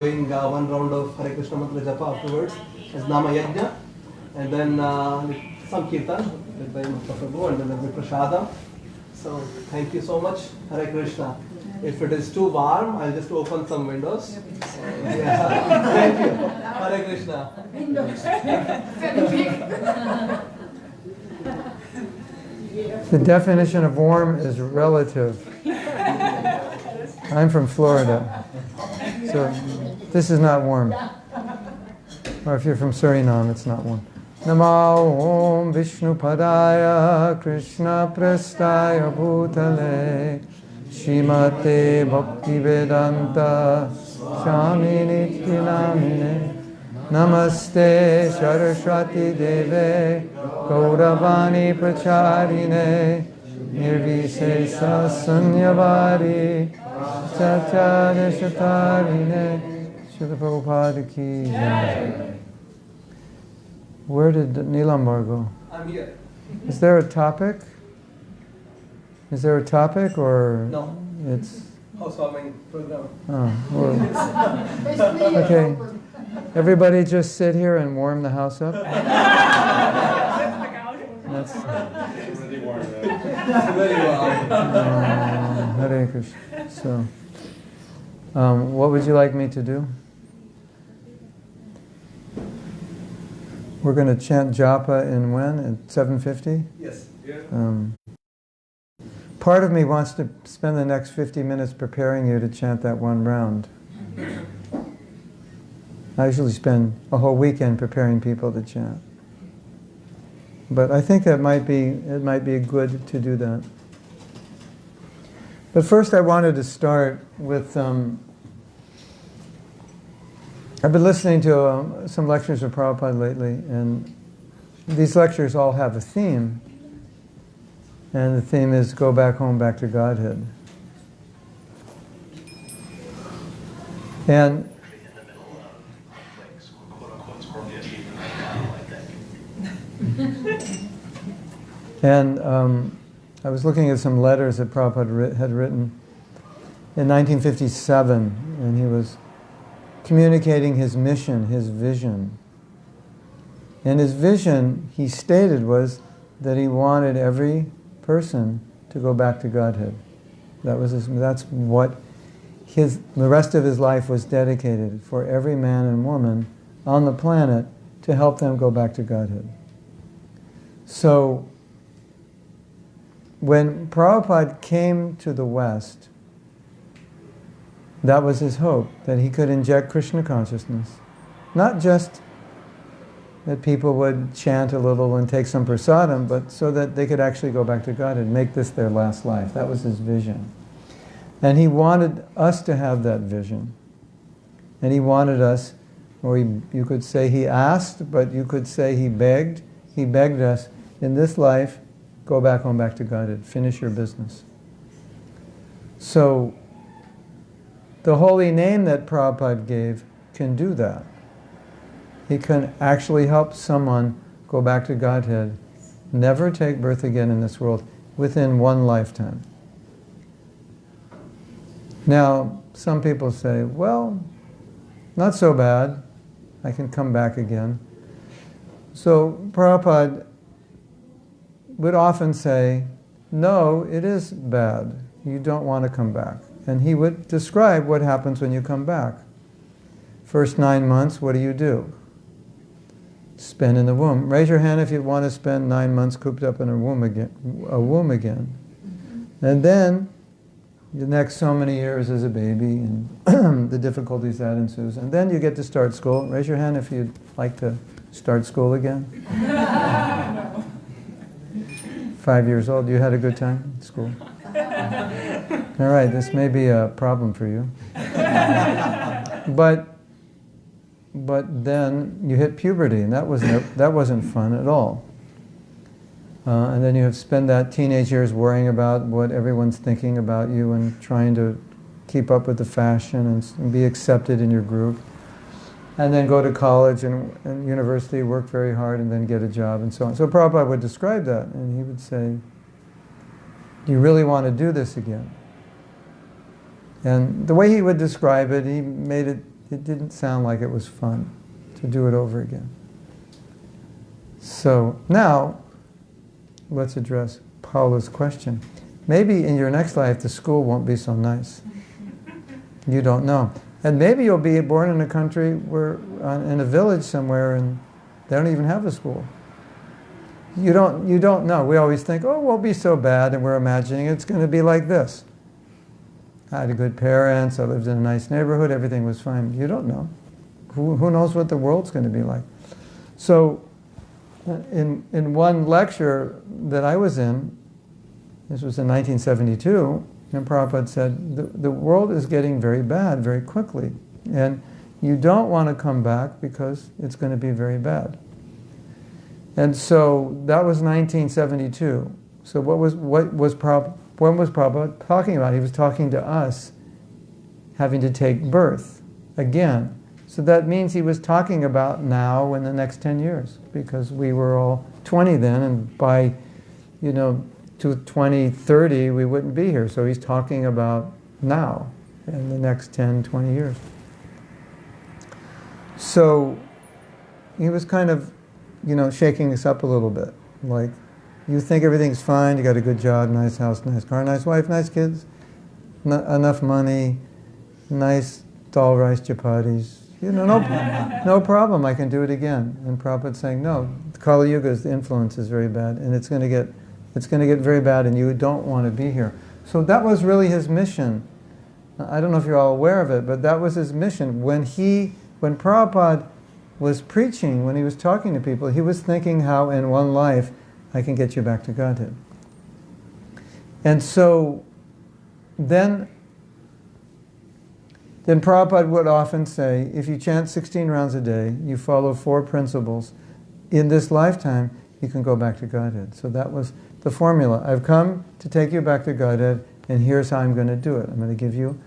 doing one round of Hare Krishna Mantra Japa afterwards as Nama Yajna, and then some Kirtan with by Mr Prabhu, and then there will be Prashadam. So thank you so much, Hare Krishna. If it is too warm, I'll just open some windows. Yeah. Thank you. Hare Krishna. The definition of warm is relative. I'm from Florida, so this is not warm. Or if you're from Suriname, it's not warm. Namo Om Vishnu Padaya Krishna Prastaya Bhutale Shrimate Bhakti Vedanta Swami Nityanamine Namaste Saraswati Deve Gauravani Pracharine Nirvisesa Sanyavari Satyadeshatarine Srila Prabhupada ki jai. Where did Nilambar go? I'm here. Is there a topic? Is there a topic or No. It's Housewarming program. oh well. Okay. Everybody just sit here and warm the house up. That's Very well. Hare Krishna. So, what would you like me to do? We're going to chant japa in when? At 7:50? Yes. Part of me wants to spend the next 50 minutes preparing you to chant that one round. I usually spend a whole weekend preparing people to chant. But I think it might be good to do that. But first I wanted to start with, I've been listening to some lectures of Prabhupada lately, and these lectures all have a theme. And the theme is go back home, back to Godhead. And I was looking at some letters that Prabhupada had written in 1957, and he was communicating his mission, his vision. And his vision, he stated, was that he wanted every person to go back to Godhead. That's what the rest of his life was dedicated, for every man and woman on the planet to help them go back to Godhead. So, when Prabhupada came to the West, that was his hope, that he could inject Krishna consciousness. Not just that people would chant a little and take some prasadam, but so that they could actually go back to God and make this their last life. That was his vision. And he wanted us to have that vision. And he wanted us, or you could say he asked, but you could say he begged. He begged us, in this life, go back home, back to Godhead. Finish your business. So, the holy name that Prabhupada gave can do that. He can actually help someone go back to Godhead, never take birth again in this world, within one lifetime. Now, some people say, well, not so bad. I can come back again. So, Prabhupada would often say, no, it is bad. You don't want to come back. And he would describe what happens when you come back. First 9 months, what do? Spend in the womb. Raise your hand if you want to spend 9 months cooped up in a womb again. And then, the next so many years as a baby, and the difficulties that ensues. And then you get to start school. Raise your hand if you'd like to start school again. 5 years old. You had a good time at school? All right, this may be a problem for you. But then you hit puberty, and that wasn't fun at all. And then you have to spend that teenage years worrying about what everyone's thinking about you and trying to keep up with the fashion and be accepted in your group. And then go to college and university, work very hard, and then get a job and so on. So Prabhupada would describe that, and he would say, do you really want to do this again? And the way he would describe it, it didn't sound like it was fun to do it over again. So now, let's address Paula's question. Maybe in your next life the school won't be so nice. You don't know. And maybe you'll be born in a country where, in a village somewhere, and they don't even have a school. You don't know. We always think, oh, it won't be so bad, and we're imagining it's going to be like this. I had good parents, I lived in a nice neighborhood, everything was fine. You don't know. Who knows what the world's going to be like? So, in one lecture that I was in, this was in 1972, and Prabhupada said, the world is getting very bad very quickly, and you don't want to come back because it's going to be very bad. And so that was 1972. So when was Prabhupada talking about? He was talking to us having to take birth again. So that means he was talking about now in the next 10 years, because we were all 20 then, and by, to 2030 we wouldn't be here. So he's talking about now in the next 10, 20 years. So he was kind of, shaking us up a little bit. Like, you think everything's fine, you got a good job, nice house, nice car, nice wife, nice kids, enough money, nice dal rice chapatis. No problem, I can do it again. And Prabhupada's saying, no, Kali Yuga's influence is very bad, and it's going to get very bad, and you don't want to be here. So that was really his mission. I don't know if you're all aware of it, but that was his mission. When Prabhupada was preaching, when he was talking to people, he was thinking how in one life I can get you back to Godhead. And so then Prabhupada would often say, if you chant 16 rounds a day, you follow 4 principles, in this lifetime, you can go back to Godhead. So that was the formula. I've come to take you back to Godhead, and here's how I'm going to do it. I'm going to give you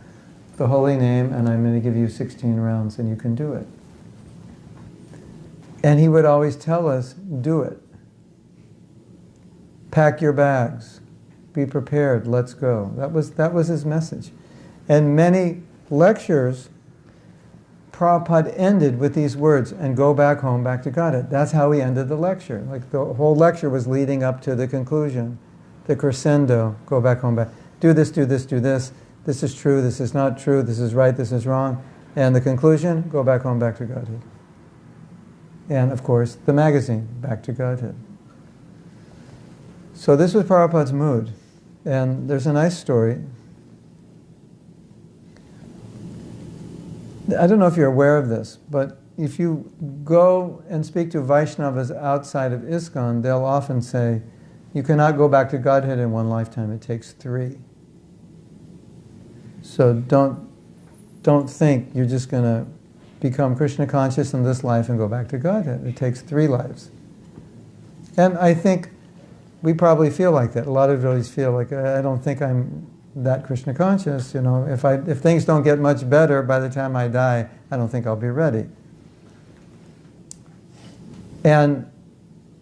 the holy name, and I'm going to give you 16 rounds, and you can do it. And he would always tell us, do it. Pack your bags. Be prepared. Let's go. That was his message. And many lectures, Prabhupada ended with these words, and go back home, back to Godhead. That's how he ended the lecture. Like, the whole lecture was leading up to the conclusion, the crescendo, go back home, back. Do this, do this, do this. This is true, this is not true, this is right, this is wrong. And the conclusion, go back home, back to Godhead. And of course, the magazine, back to Godhead. So this was Prabhupada's mood. And there's a nice story. I don't know if you're aware of this, but if you go and speak to Vaishnavas outside of ISKCON, they'll often say, you cannot go back to Godhead in one lifetime, it takes 3. So don't think you're just going to become Krishna conscious in this life and go back to Godhead. It takes 3 lives. And I think we probably feel like that. A lot of devotees feel like, I don't think I'm that Krishna conscious. If things don't get much better by the time I die, I don't think I'll be ready. And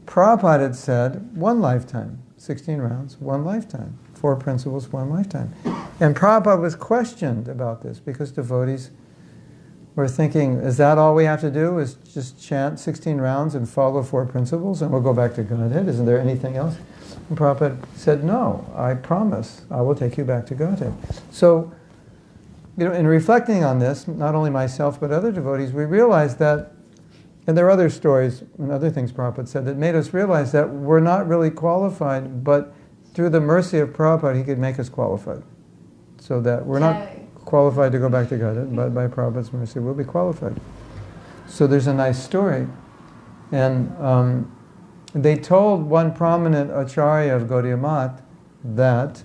Prabhupada had said, 1 lifetime, 16 rounds, 1 lifetime, 4 principles, 1 lifetime. And Prabhupada was questioned about this because devotees were thinking, is that all we have to do, is just chant 16 rounds and follow 4 principles and we'll go back to Godhead? Isn't there anything else? And Prabhupada said, no, I promise, I will take you back to Godhead. So, in reflecting on this, not only myself but other devotees, we realized that, and there are other stories and other things Prabhupada said that made us realize that we're not really qualified, but through the mercy of Prabhupada, he could make us qualified. So that we're not qualified to go back to Godhead, but by Prabhupada's mercy we'll be qualified. So there's a nice story. And they told one prominent acharya of Gaudiya Math that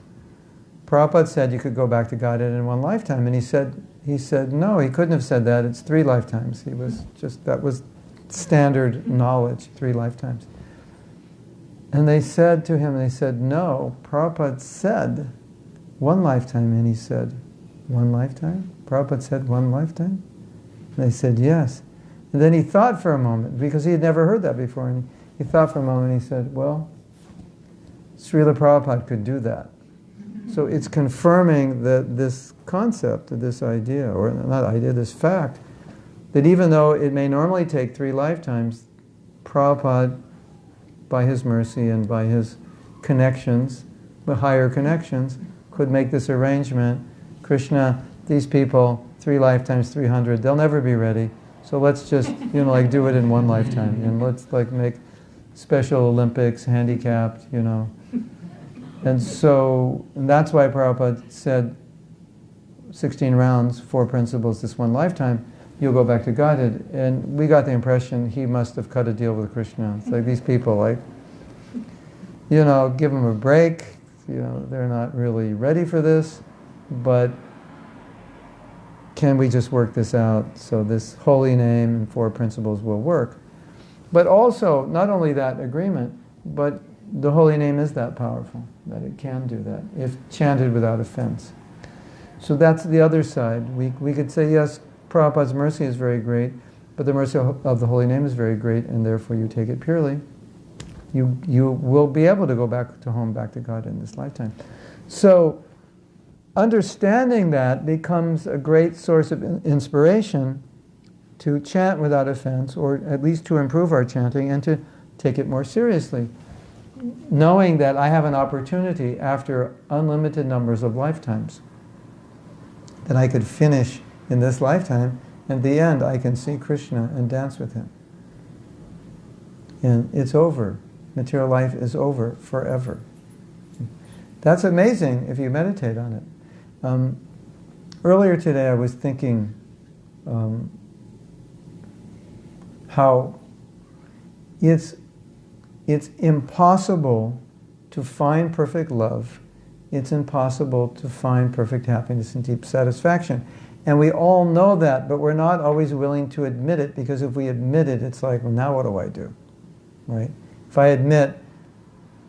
Prabhupada said you could go back to Godhead in 1 lifetime. And he said no, he couldn't have said that. It's 3 lifetimes. That was standard knowledge, 3 lifetimes. And they said to him, no, Prabhupada said 1 lifetime. And he said, 1 lifetime? Prabhupada said 1 lifetime? And they said, yes. And then he thought for a moment, because he had never heard that before. And he thought for a moment and he said, well, Srila Prabhupada could do that. So it's confirming that this concept, this idea, or not idea, this fact, that even though it may normally take 3 lifetimes, Prabhupada, by his mercy and by his connections, the higher connections, could make this arrangement. Krishna, these people, 3 lifetimes, 300, they'll never be ready. So let's just, like do it in 1 lifetime. And let's like make Special Olympics, handicapped, And that's why Prabhupada said 16 rounds, 4 principles, this 1 lifetime, you'll go back to Godhead. And we got the impression he must have cut a deal with Krishna. It's like these people, give them a break. They're not really ready for this, but can we just work this out so this holy name and 4 principles will work? But also, not only that agreement, but the holy name is that powerful, that it can do that, if chanted without offense. So that's the other side. We could say, yes, Prabhupada's mercy is very great, but the mercy of the holy name is very great, and therefore you take it purely. You will be able to go back to God in this lifetime. So, understanding that becomes a great source of inspiration to chant without offense, or at least to improve our chanting and to take it more seriously. Knowing that I have an opportunity after unlimited numbers of lifetimes, that I could finish in this lifetime, and at the end I can see Krishna and dance with him. And it's over. Material life is over forever. That's amazing if you meditate on it. Earlier today I was thinking how it's impossible to find perfect love. It's impossible to find perfect happiness and deep satisfaction. And we all know that, but we're not always willing to admit it, because if we admit it, it's like, well, now what do I do? Right? If I admit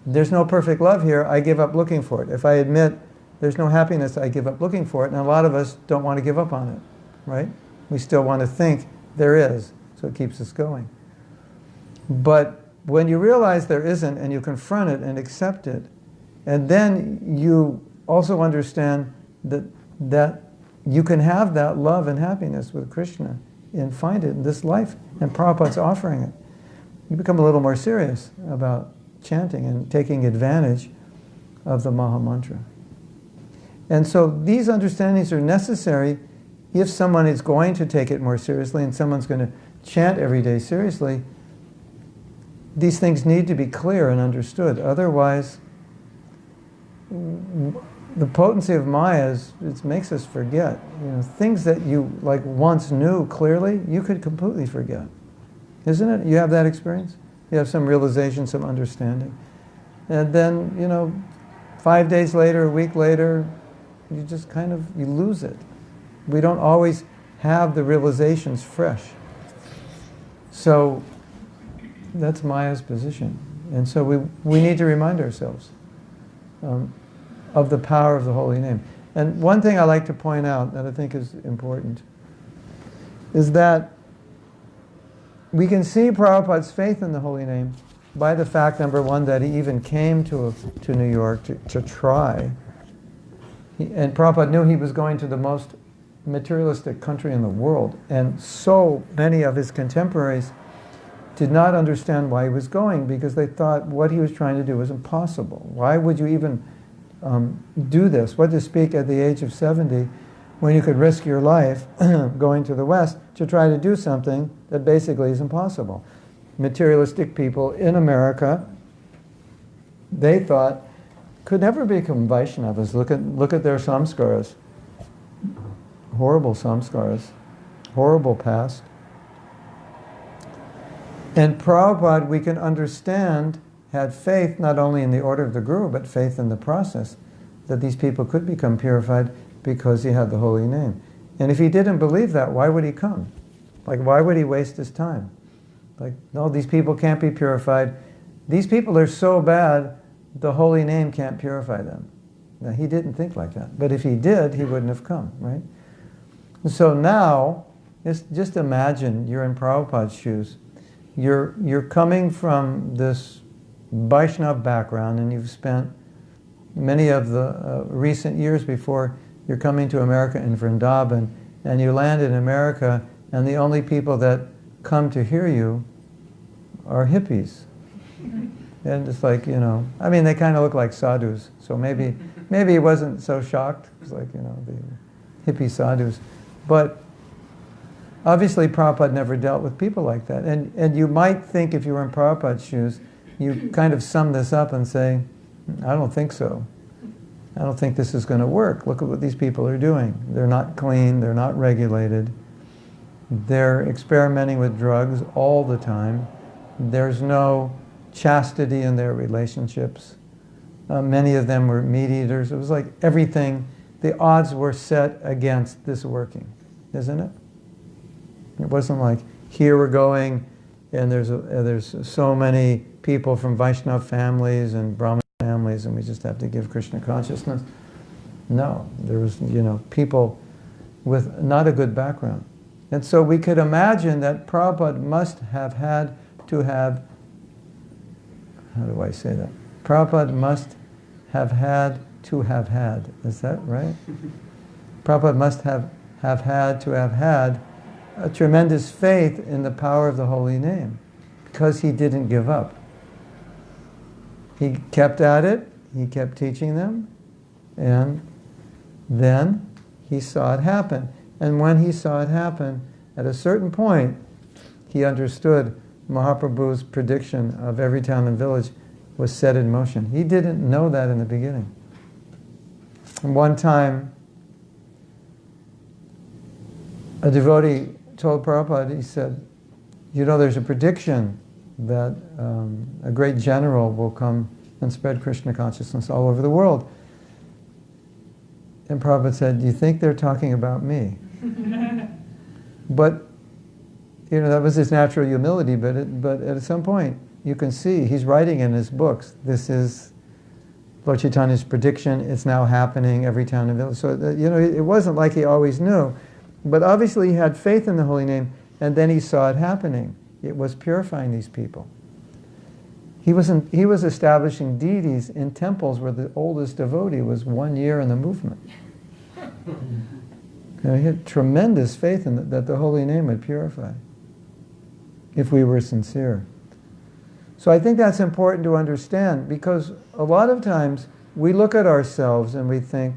there's no perfect love here, I give up looking for it. If I admit there's no happiness, I give up looking for it. And a lot of us don't want to give up on it, right? We still want to think there is, so it keeps us going. But when you realize there isn't, and you confront it and accept it, and then you also understand that you can have that love and happiness with Krishna and find it in this life, and Prabhupada's offering it, you become a little more serious about chanting and taking advantage of the Maha Mantra. And so these understandings are necessary if someone is going to take it more seriously and someone's going to chant every day seriously. These things need to be clear and understood. Otherwise, the potency of Maya it makes us forget. Things that you once knew clearly, you could completely forget. Isn't it? You have that experience? You have some realization, some understanding. And then, 5 days later, a week later, you just you lose it. We don't always have the realizations fresh. So that's Maya's position. And so we need to remind ourselves of the power of the holy name. And one thing I like to point out that I think is important is that we can see Prabhupada's faith in the holy name by the fact, number one, that he even came to New York to try. And Prabhupada knew he was going to the most materialistic country in the world, and so many of his contemporaries did not understand why he was going, because they thought what he was trying to do was impossible. Why would you even do this? What to speak at the age of 70 when you could risk your life going to the West to try to do something that basically is impossible? Materialistic people in America, they thought, could never become Vaishnavas. Look at their samskaras. Horrible samskaras. Horrible past. And Prabhupada, we can understand, had faith not only in the order of the Guru, but faith in the process, that these people could become purified because he had the holy name. And if he didn't believe that, why would he come? Why would he waste his time? No, these people can't be purified. These people are so bad, the holy name can't purify them. Now, he didn't think like that. But if he did, he wouldn't have come, right? So now, just imagine you're in Prabhupada's shoes. You're coming from this Vaishnav background, and you've spent many of the recent years before you're coming to America in Vrindavan, and you land in America, and the only people that come to hear you are hippies. And it's like, I mean, they kind of look like sadhus, so maybe he wasn't so shocked. It's like, the hippie sadhus. But obviously Prabhupada never dealt with people like that. And you might think, if you were in Prabhupada's shoes, you kind of sum this up and say, I don't think so. I don't think this is going to work. Look at what these people are doing. They're not clean, they're not regulated. They're experimenting with drugs all the time. There's no chastity in their relationships. Many of them were meat eaters. It was like everything, the odds were set against this working, isn't it? It wasn't like, here we're going, and there's so many people from Vaishnava families and Brahmin families, and we just have to give Krishna consciousness. No, there was, people with not a good background. And so we could imagine that Prabhupada must have had to have, how do I say that? Prabhupada must have had to have had, is that right? Prabhupada must have had to have had a tremendous faith in the power of the holy name, because he didn't give up. He kept at it, he kept teaching them, and then he saw it happen. And when he saw it happen, at a certain point, he understood Mahaprabhu's prediction of every town and village was set in motion. He didn't know that in the beginning. And one time, a devotee told Prabhupada, he said, there's a prediction that a great general will come and spread Krishna consciousness all over the world. And Prabhupada said, do you think they're talking about me? But, that was his natural humility, but at some point, you can see, he's writing in his books, this is Lord Chaitanya's prediction, it's now happening every town and village. So, it wasn't like he always knew. But obviously he had faith in the holy name, and then he saw it happening. It was purifying these people. He was establishing deities in temples where the oldest devotee was 1 year in the movement. He had tremendous faith in that the holy name would purify, if we were sincere. So I think that's important to understand, because a lot of times we look at ourselves and we think,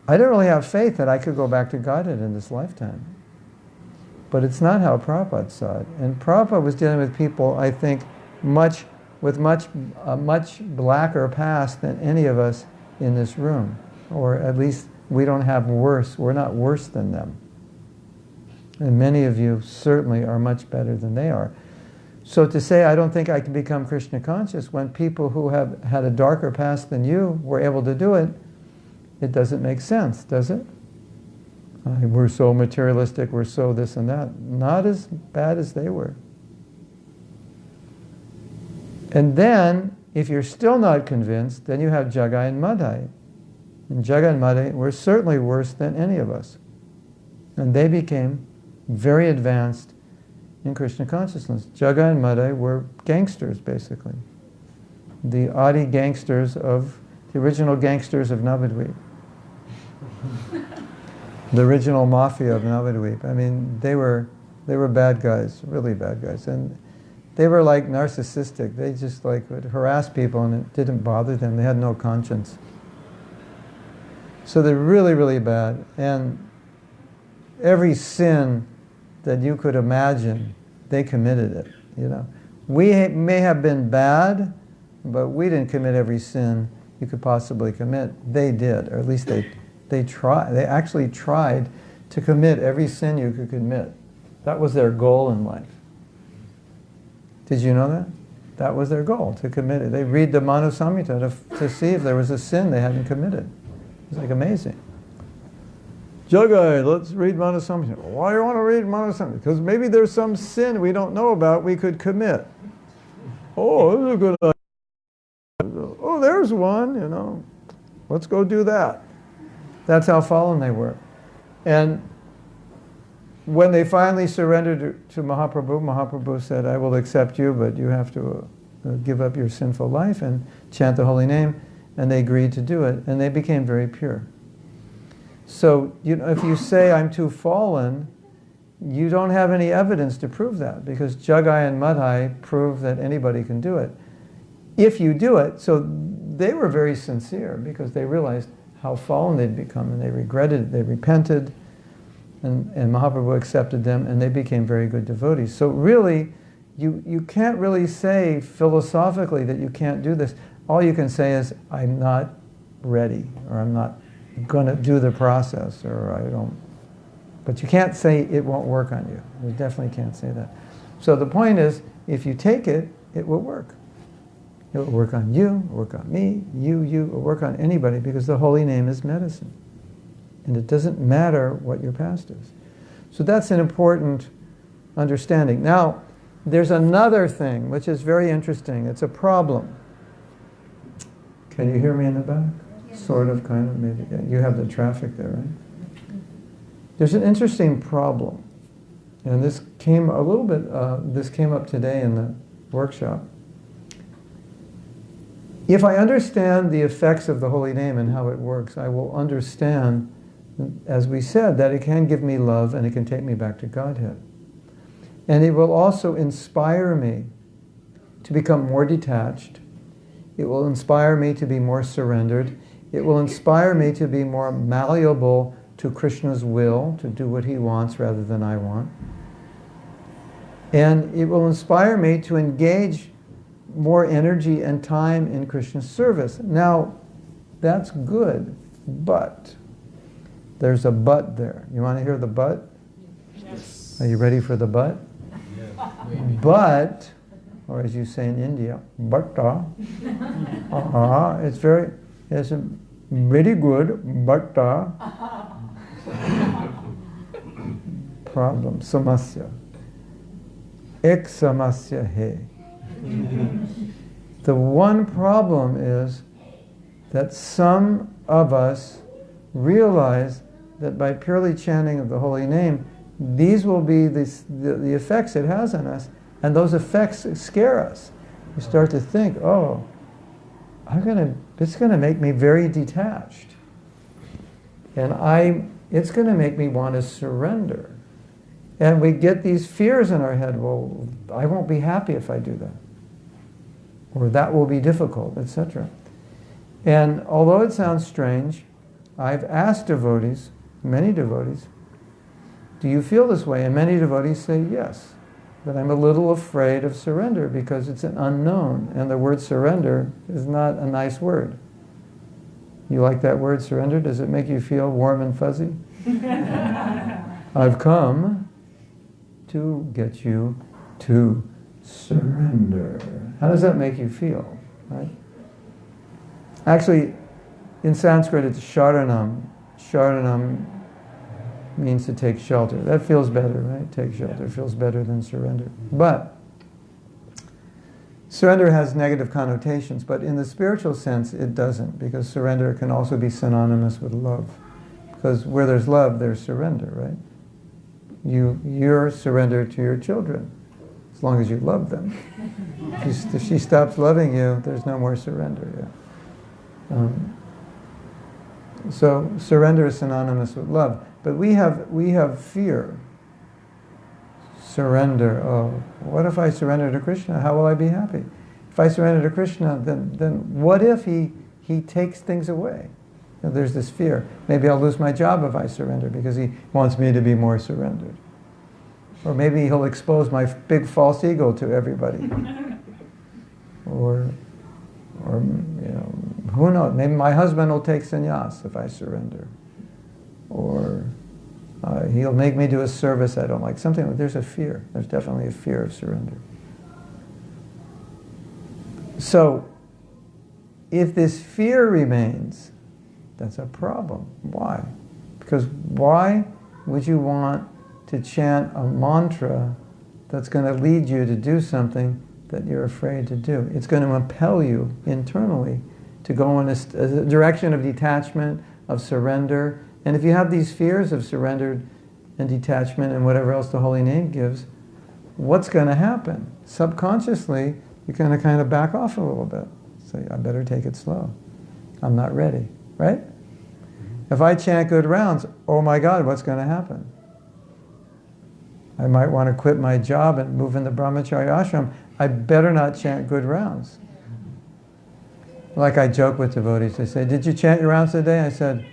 I don't really have faith that I could go back to Godhead in this lifetime. But it's not how Prabhupada saw it. And Prabhupada was dealing with people, I think, with a much blacker past than any of us in this room. Or at least we don't have worse. We're not worse than them. And many of you certainly are much better than they are. So to say, I don't think I can become Krishna conscious, when people who have had a darker past than you were able to do it, it doesn't make sense, does it? We're so materialistic, we're so this and that. Not as bad as they were. And then, if you're still not convinced, then you have Jagai and Madhai. And Jagai and Madhai were certainly worse than any of us. And they became very advanced in Krishna consciousness. Jagai and Madhai were gangsters, basically. The Adi gangsters the original gangsters of Navadvip. The original mafia of Navadvip. I mean, they were bad guys, really bad guys. And they were like narcissistic. They just would harass people, and it didn't bother them. They had no conscience. So they're really, really bad. And every sin that you could imagine, they committed it, We may have been bad, but we didn't commit every sin you could possibly commit. They did, or at least they tried. They actually tried to commit every sin you could commit. That was their goal in life. Did you know that? That was their goal, to commit it. They read the Manu Samhita to see if there was a sin they hadn't committed. It's amazing. Jagai, let's read Manu Samhita. Why do you want to read Manu Samhita? Because maybe there's some sin we don't know about we could commit. Oh, this is a good idea. Oh, there's one, Let's go do that. That's how fallen they were. And when they finally surrendered to Mahaprabhu, Mahaprabhu said, I will accept you, but you have to give up your sinful life and chant the holy name. And they agreed to do it, and they became very pure. So, if you say, I'm too fallen, you don't have any evidence to prove that, because Jagai and Madhai prove that anybody can do it. If you do it, so they were very sincere because they realized how fallen they'd become, and they regretted it, they repented, and Mahaprabhu accepted them, and they became very good devotees. So really, you can't really say philosophically that you can't do this. All you can say is, I'm not ready, or I'm not going to do the process, or I don't. But you can't say it won't work on you. You definitely can't say that. So the point is, if you take it, it will work. It will work on you, it will work on me, you, it will work on anybody, because the holy name is medicine. And it doesn't matter what your past is. So that's an important understanding. Now, there's another thing which is very interesting. It's a problem. Can you hear me in the back? Sort of, kind of, maybe. Yeah, you have the traffic there, right? There's an interesting problem. And this came a little bit, this came up today in the workshop. If I understand the effects of the holy name and how it works, I will understand, as we said, that it can give me love and it can take me back to Godhead. And it will also inspire me to become more detached. It will inspire me to be more surrendered. It will inspire me to be more malleable to Krishna's will, to do what he wants rather than I want. And it will inspire me to engage more energy and time in Krishna's service. Now, that's good, but there's a but there. You want to hear the but? Yes. Are you ready for the but? Yeah. But, or as you say in India, butta. It's very good, butta. Problem, samasya. Ek samasya hai. The one problem is that some of us realize that by purely chanting of the holy name, these will be the effects it has on us, and those effects scare us. We start to think, oh, it's going to make me very detached. And it's going to make me want to surrender. And we get these fears in our head, well, I won't be happy if I do that. Or that will be difficult, etc. And although it sounds strange, I've asked devotees, many devotees, do you feel this way? And many devotees say yes, that I'm a little afraid of surrender because it's an unknown, and the word surrender is not a nice word. You like that word, surrender? Does it make you feel warm and fuzzy? I've come to get you to surrender. How does that make you feel? Right? Actually, in Sanskrit, it's sharanam. Sharanam means to take shelter. That feels better, right? Take shelter feels better than surrender. But surrender has negative connotations, but in the spiritual sense, it doesn't, because surrender can also be synonymous with love. Because where there's love, there's surrender, right? You're surrendered to your children, as long as you love them. If she stops loving you, there's no more surrender. Yeah. So surrender is synonymous with love. But we have fear. Surrender. Oh, what if I surrender to Krishna? How will I be happy? If I surrender to Krishna, then what if he takes things away? You know, there's this fear. Maybe I'll lose my job if I surrender because he wants me to be more surrendered. Or maybe he'll expose my big false ego to everybody. Or you know, who knows? Maybe my husband will take sannyas if I surrender. Or he'll make me do a service I don't like. Something. There's a fear. There's definitely a fear of surrender. So, if this fear remains, that's a problem. Why? Because why would you want to chant a mantra that's going to lead you to do something that you're afraid to do? It's going to impel you internally to go in a direction of detachment, of surrender. And if you have these fears of surrender and detachment and whatever else the holy name gives, what's going to happen? Subconsciously, you're going to kind of back off a little bit. Say, I better take it slow. I'm not ready, right? If I chant good rounds, oh my God, what's going to happen? I might want to quit my job and move in the brahmacharya ashram. I better not chant good rounds. Like I joke with devotees, they say, did you chant your rounds today? I said,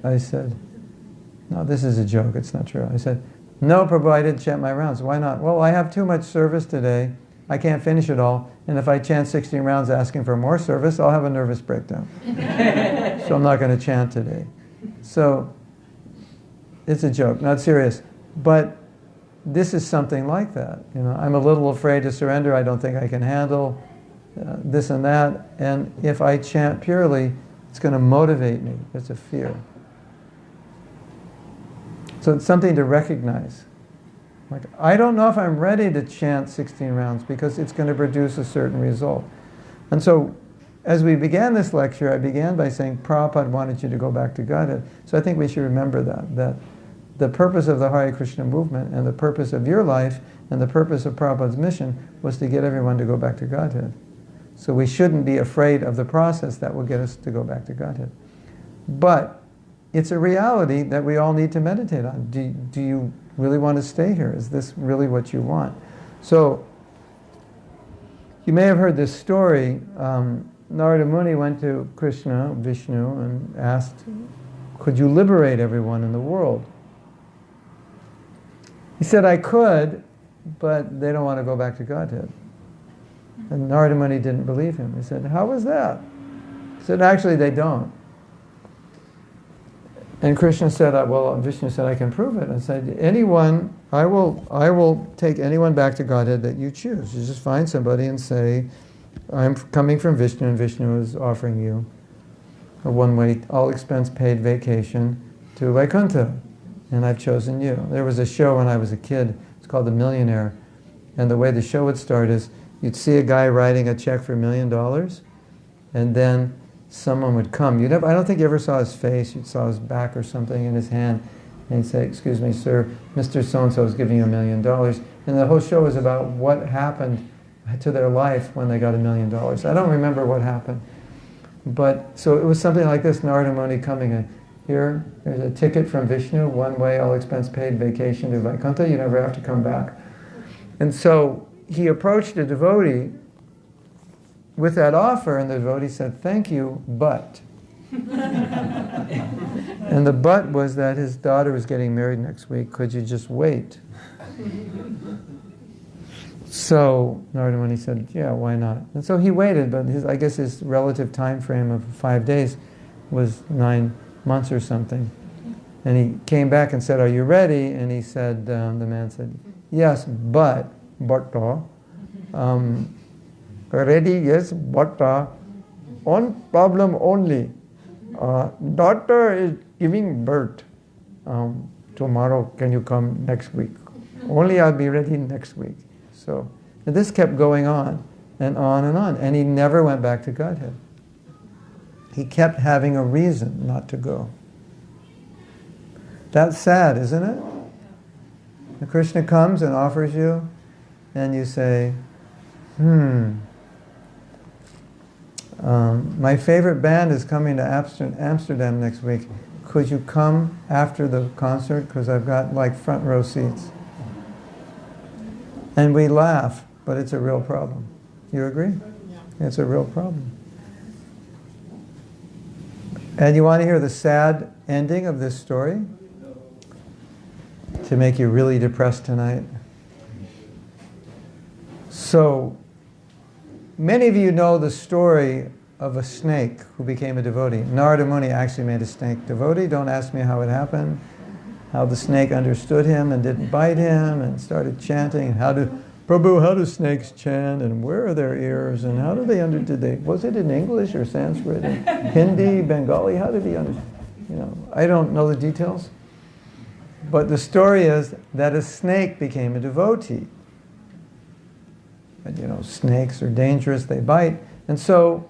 I said, no, this is a joke, it's not true. I said, no, Prabhu, I didn't chant my rounds. Why not? Well, I have too much service today. I can't finish it all. And if I chant 16 rounds asking for more service, I'll have a nervous breakdown. So I'm not going to chant today. So it's a joke, not serious. But this is something like that. You know, I'm a little afraid to surrender. I don't think I can handle this and that. And if I chant purely, it's going to motivate me. It's a fear. So it's something to recognize. Like, I don't know if I'm ready to chant 16 rounds because it's going to produce a certain result. And so, as we began this lecture, I began by saying Prabhupada wanted you to go back to Godhead. So I think we should remember that the purpose of the Hare Krishna movement and the purpose of your life and the purpose of Prabhupada's mission was to get everyone to go back to Godhead. So we shouldn't be afraid of the process that will get us to go back to Godhead. But it's a reality that we all need to meditate on. Do you really want to stay here? Is this really what you want? So, you may have heard this story. Narada Muni went to Krishna, Vishnu, and asked, could you liberate everyone in the world? He said, I could, but they don't want to go back to Godhead. And Narada Muni didn't believe him. He said, how was that? He said, actually, they don't. And Krishna said, Vishnu said, I can prove it. And said, anyone, I will take anyone back to Godhead that you choose. You just find somebody and say, I'm coming from Vishnu, and Vishnu is offering you a one-way, all-expense paid vacation to Vaikuntha, and I've chosen you. There was a show when I was a kid, it's called The Millionaire, and the way the show would start is, you'd see a guy writing a check for $1 million, and then someone would come. I don't think you ever saw his face. You saw his back or something in his hand. And he'd say, excuse me, sir, Mr. So-and-so is giving you $1 million. And the whole show was about what happened to their life when they got $1 million. I don't remember what happened. But, so it was something like this, Narada Muni coming in. Here's a ticket from Vishnu, one-way, all-expense paid vacation to Vaikuntha. You never have to come back. And so he approached a devotee with that offer, and the devotee said, thank you, but. And the but was that his daughter was getting married next week. Could you just wait? So Narada Muni said, yeah, why not? And so he waited, but I guess his relative time frame of 5 days was 9 months or something. And he came back and said, are you ready? And he said, the man said, yes, but ready, yes, but one problem only. Daughter is giving birth tomorrow. Can you come next week? Only I'll be ready next week. So, and this kept going on and on and on. And he never went back to Godhead. He kept having a reason not to go. That's sad, isn't it? And Krishna comes and offers you, and you say, my favorite band is coming to Amsterdam next week. Could you come after the concert? Because I've got like front row seats. And we laugh, but it's a real problem. You agree? Yeah. It's a real problem. And you want to hear the sad ending of this story? To make you really depressed tonight? So, many of you know the story of a snake who became a devotee. Narada Muni actually made a snake devotee. Don't ask me how it happened. How the snake understood him and didn't bite him and started chanting. Prabhu, how do snakes chant? And where are their ears? And how do they was it in English or Sanskrit? Hindi, Bengali? How did he understand? I don't know the details. But the story is that a snake became a devotee. And snakes are dangerous, they bite. And so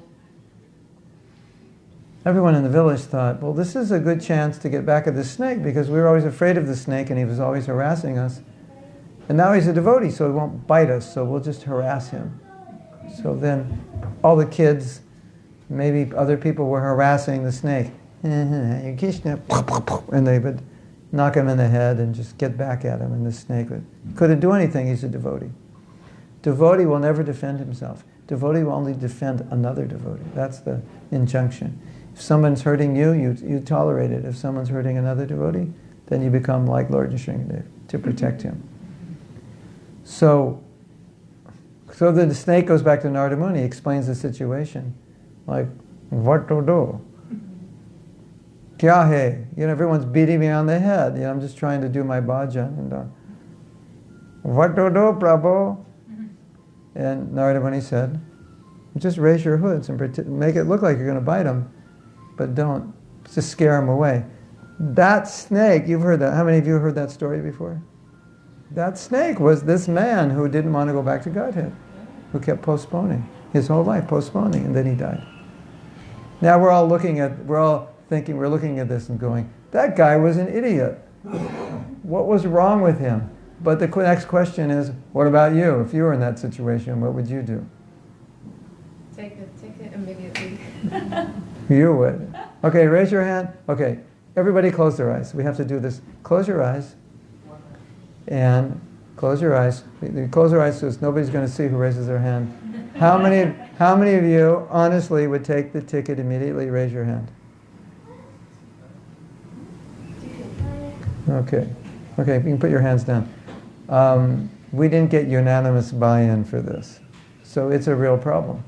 everyone in the village thought, well, this is a good chance to get back at the snake because we were always afraid of the snake and he was always harassing us. And now he's a devotee, so he won't bite us, so we'll just harass him. So then all the kids, maybe other people were harassing the snake. Krishna, and they would knock him in the head and just get back at him, and the snake couldn't do anything. He's a devotee. Devotee will never defend himself. Devotee will only defend another devotee. That's the injunction. If someone's hurting you, you tolerate it. If someone's hurting another devotee, then you become like Lord Nrsimhadev to protect him. So the snake goes back to Narada Muni, explains the situation. Like, what to do? Kya hai? Everyone's beating me on the head. I'm just trying to do my bhajan. And, what to do, Prabhu? And Narada Muni said, just raise your hoods and make it look like you're going to bite him, but don't. Just scare him away. That snake, you've heard that. How many of you have heard that story before? That snake was this man who didn't want to go back to Godhead, who kept postponing, his whole life postponing, and then he died. Now we're all looking at this and going, that guy was an idiot. What was wrong with him? But the next question is, what about you? If you were in that situation, what would you do? Take it immediately. You would. Okay, raise your hand. Okay, everybody close their eyes. We have to do this. Close your eyes. And close your eyes. Close your eyes so nobody's going to see who raises their hand. How many of you honestly would take the ticket immediately? Raise your hand. Okay, you can put your hands down. We didn't get unanimous buy-in for this. So it's a real problem.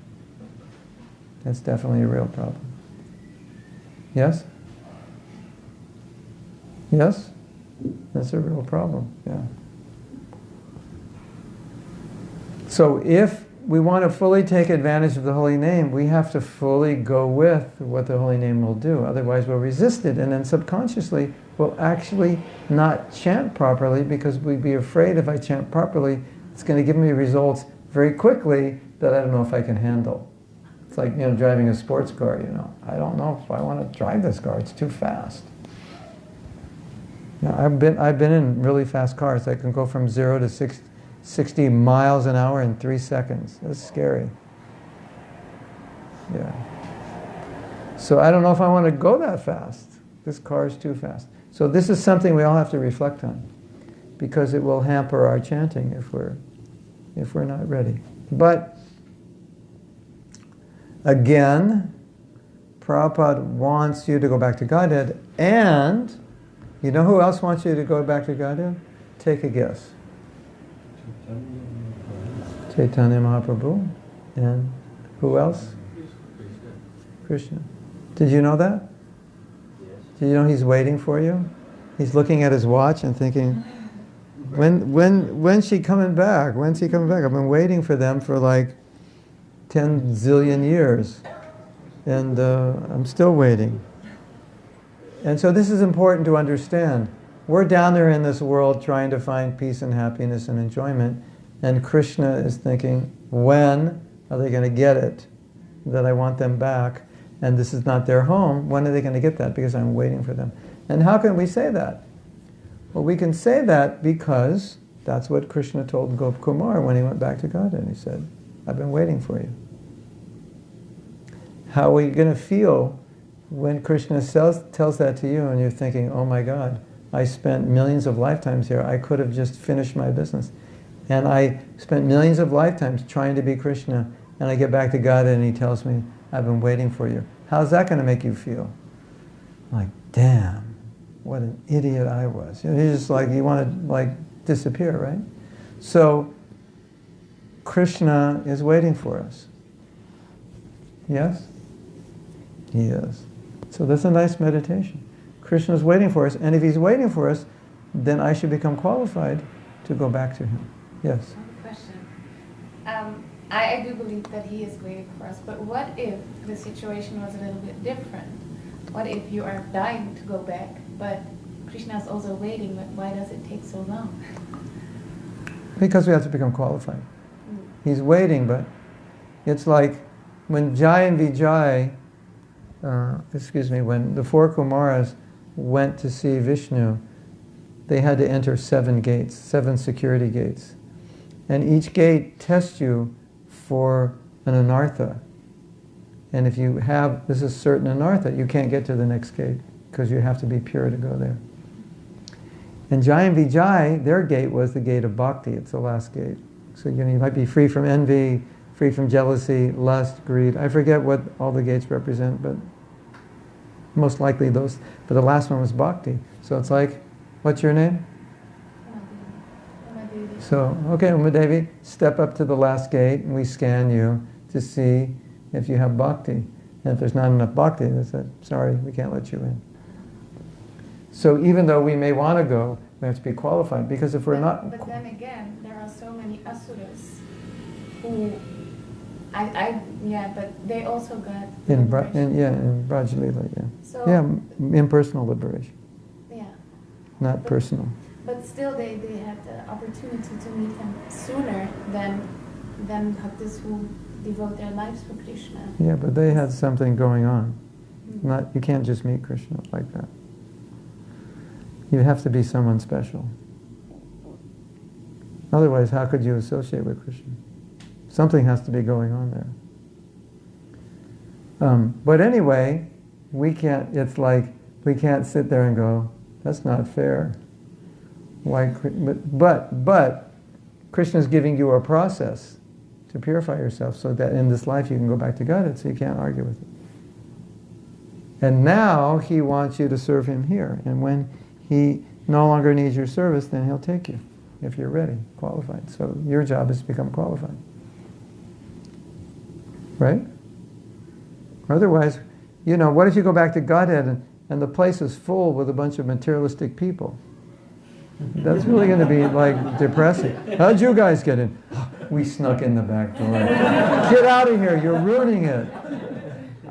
It's definitely a real problem. Yes? Yes? That's a real problem, yeah. So if we want to fully take advantage of the holy name, we have to fully go with what the holy name will do. Otherwise we'll resist it, and then subconsciously we'll actually not chant properly because we'd be afraid if I chant properly, it's going to give me results very quickly that I don't know if I can handle. It's like, driving a sports car, I don't know if I want to drive this car, it's too fast. I've been in really fast cars that can go from 0 to 60 miles an hour in 3 seconds. That's scary. Yeah. So I don't know if I want to go that fast. This car is too fast. So this is something we all have to reflect on, because it will hamper our chanting if we're not ready. But again, Prabhupada wants you to go back to Godhead, and you know who else wants you to go back to Godhead? Take a guess. Chaitanya Mahaprabhu. And who else? Krishna. Did you know that? Did you know he's waiting for you? He's looking at his watch and thinking, when's she coming back? When's he coming back? I've been waiting for them for like 10 zillion years. And I'm still waiting. And so this is important to understand. We're down there in this world trying to find peace and happiness and enjoyment, and Krishna is thinking, when are they going to get it? That I want them back, and this is not their home. When are they going to get that? Because I'm waiting for them. And how can we say that? Well, we can say that because that's what Krishna told Gopkumar when he went back to Godhead. He said, I've been waiting for you. How are you going to feel when Krishna tells that to you and you're thinking, oh my God, I spent millions of lifetimes here. I could have just finished my business. And I spent millions of lifetimes trying to be Krishna, and I get back to God and he tells me, I've been waiting for you. How's that going to make you feel? Like, damn, what an idiot I was. You just you want to disappear, right? So Krishna is waiting for us. Yes? He is. So that's a nice meditation. Krishna is waiting for us, and if he's waiting for us, then I should become qualified to go back to him. Yes? I have a question. I do believe that he is waiting for us, but what if the situation was a little bit different? What if you are dying to go back, but Krishna is also waiting, but why does it take so long? Because we have to become qualified. He's waiting, but it's like when Jai and Vijay, when the 4 Kumaras went to see Vishnu, they had to enter 7 gates, 7 security gates. And each gate tests you for an anartha. And if you have, this is certain anartha, you can't get to the next gate because you have to be pure to go there. And Jai and Vijay, their gate was the gate of bhakti. It's the last gate. So you might be free from envy, free from jealousy, lust, greed. I forget what all the gates represent, but most likely those. But the last one was bhakti. So it's like, what's your name? So, okay, Umadevi, step up to the last gate and we scan you to see if you have bhakti. And if there's not enough bhakti, they said, sorry, we can't let you in. So even though we may want to go, we have to be qualified, because if we're not... But then again, there are so many asuras who, but they also got in liberation. Braj Leela, yeah. So, impersonal liberation, yeah. not personal. But still, they had the opportunity to meet him sooner than bhaktas who devote their lives for Krishna. Yeah, but they had something going on. You can't just meet Krishna like that. You have to be someone special. Otherwise, how could you associate with Krishna? Something has to be going on there. But anyway, we can't sit there and go, that's not fair. Why? But Krishna's giving you a process to purify yourself so that in this life you can go back to Godhead, so you can't argue with it. And now he wants you to serve him here. And when he no longer needs your service, then he'll take you, if you're ready, qualified. So your job is to become qualified. Right? Otherwise, what if you go back to Godhead and the place is full with a bunch of materialistic people? That's really going to be like depressing. How'd you guys get in? We snuck in the back door. Get out of here, you're ruining it.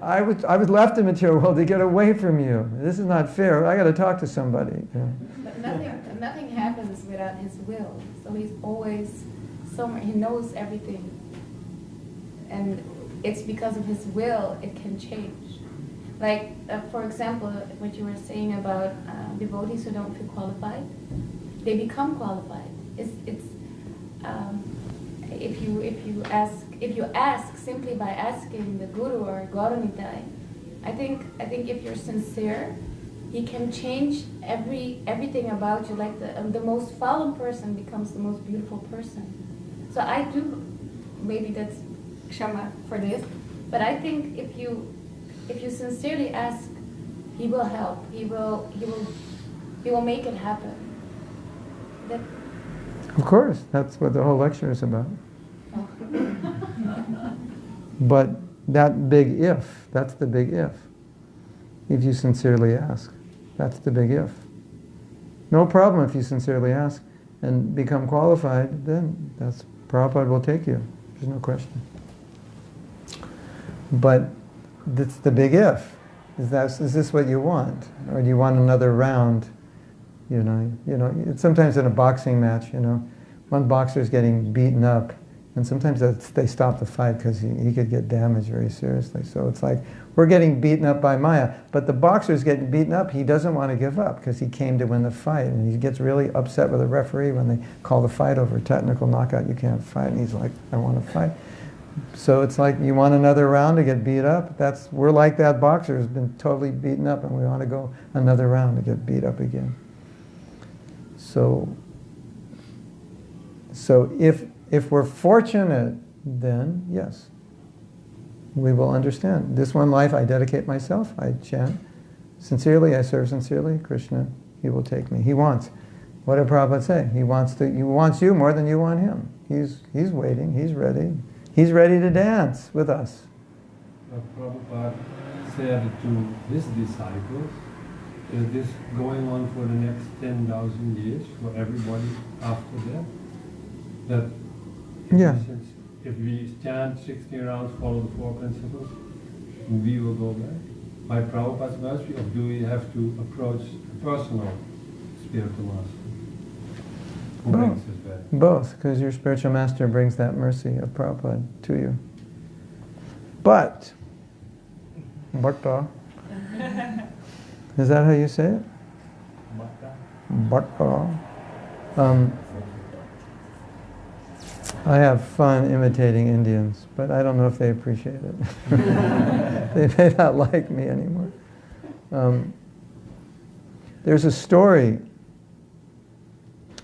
I was left in material world to get away from you. This is not fair. I got to talk to somebody. Yeah. But nothing happens without his will. So he's always somewhere. He knows everything, and it's because of his will it can change. Like for example, what you were saying about devotees who don't feel qualified, they become qualified. If you ask simply by asking the Guru or Gauranitai, I think if you're sincere, he can change everything about you. Like the most fallen person becomes the most beautiful person. So I do, maybe that's kshama for this, but I think if you sincerely ask, he will help. He will make it happen. Of course, that's what the whole lecture is about. But that big if, that's the big if. If you sincerely ask, that's the big if. No problem if you sincerely ask and become qualified, then Prabhupada will take you. There's no question. But that's the big if. Is this what you want? Or do you want another round? Sometimes in a boxing match, one boxer's getting beaten up, and sometimes they stop the fight because he could get damaged very seriously. So it's like, we're getting beaten up by Maya, but the boxer's getting beaten up, he doesn't want to give up because he came to win the fight, and he gets really upset with the referee when they call the fight over, technical knockout, you can't fight, and he's like, I want to fight. So it's like, you want another round to get beat up? We're like that boxer who's been totally beaten up, and we want to go another round to get beat up again. So if we're fortunate, then yes, we will understand. This one life I dedicate myself, I chant sincerely, I serve sincerely, Krishna, he will take me. He wants. What did Prabhupada say? He wants you more than you want him. He's waiting, he's ready. He's ready to dance with us. Prabhupada said to his disciples, is this going on for the next 10,000 years for everybody after that? That if we chant 16 rounds, follow the 4 principles, we will go back? By Prabhupada's mercy, or do we have to approach a personal spiritual master who brings us back? Both, because your spiritual master brings that mercy of Prabhupada to you. But, Bhakta, is that how you say it? Bhakta. I have fun imitating Indians, but I don't know if they appreciate it. They may not like me anymore. There's a story,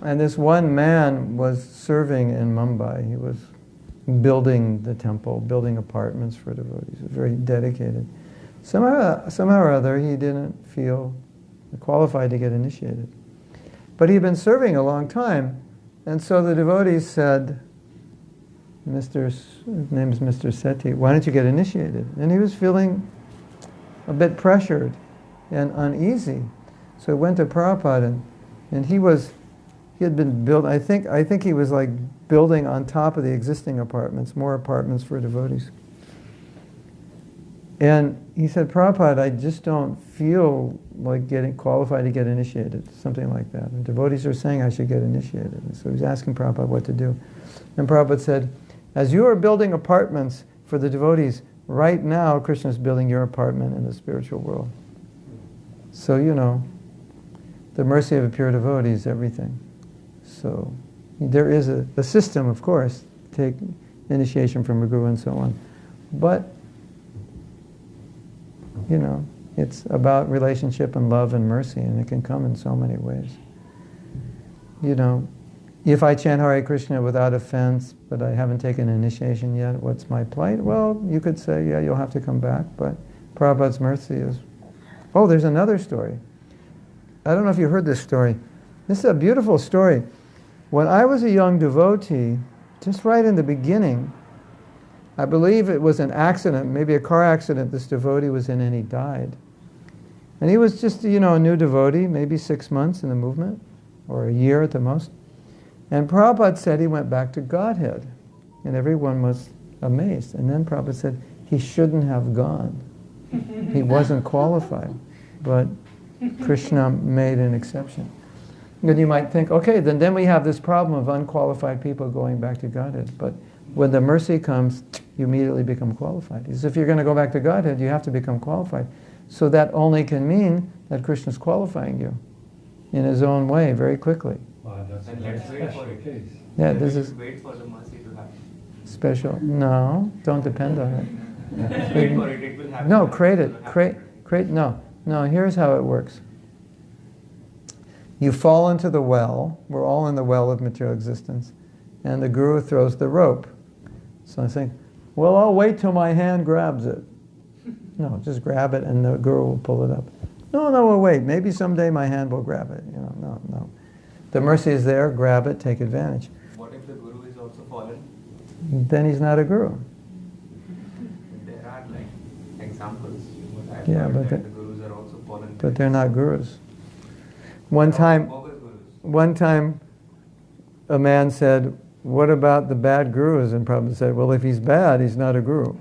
and this one man was serving in Mumbai. He was building the temple, building apartments for devotees. He was very dedicated. Somehow or other, he didn't feel qualified to get initiated. But he'd been serving a long time, and so the devotees said, his name is Mr. Sethi, why don't you get initiated? And he was feeling a bit pressured and uneasy. So he went to Prabhupada, and he had been built, I think he was like building on top of the existing apartments, more apartments for devotees. And he said, Prabhupada, I just don't feel like getting qualified to get initiated, something like that. And devotees are saying I should get initiated. And so he's asking Prabhupada what to do. And Prabhupada said, as you are building apartments for the devotees, right now Krishna is building your apartment in the spiritual world. So, the mercy of a pure devotee is everything. So there is a system, of course, take initiation from a guru and so on. But, it's about relationship and love and mercy, and it can come in so many ways. If I chant Hare Krishna without offense, but I haven't taken initiation yet, what's my plight? Well, you could say, yeah, you'll have to come back, but Prabhupada's mercy is... Oh, there's another story. I don't know if you heard this story. This is a beautiful story. When I was a young devotee, just right in the beginning, I believe it was an accident, maybe a car accident this devotee was in, and he died. And he was just, a new devotee, maybe 6 months in the movement, or a year at the most. And Prabhupada said he went back to Godhead. And everyone was amazed. And then Prabhupada said he shouldn't have gone. He wasn't qualified. But Krishna made an exception. And you might think, okay, then we have this problem of unqualified people going back to Godhead. But when the mercy comes, you immediately become qualified. Because if you're going to go back to Godhead, you have to become qualified. So that only can mean that Krishna's qualifying you in his own way very quickly. Wow, that's a And very let's wait special for it. case. Yeah, Then this we is should wait for the mercy to happen. special. No, don't depend on it. Wait for it, it will happen. No, create will it. happen. Create. No, here's how it works. You fall into the well. We're all in the well of material existence. And the guru throws the rope. So I think, well, I'll wait till my hand grabs it. No, just grab it and the guru will pull it up. No, we'll wait. Maybe someday my hand will grab it. No. The mercy is there. Grab it. Take advantage. What if the guru is also fallen? Then he's not a guru. There are examples. What I've Yeah, heard but that the gurus are also fallen. But they're not gurus. One time, a man said, what about the bad gurus? And Prabhupada said, well, if he's bad, he's not a guru.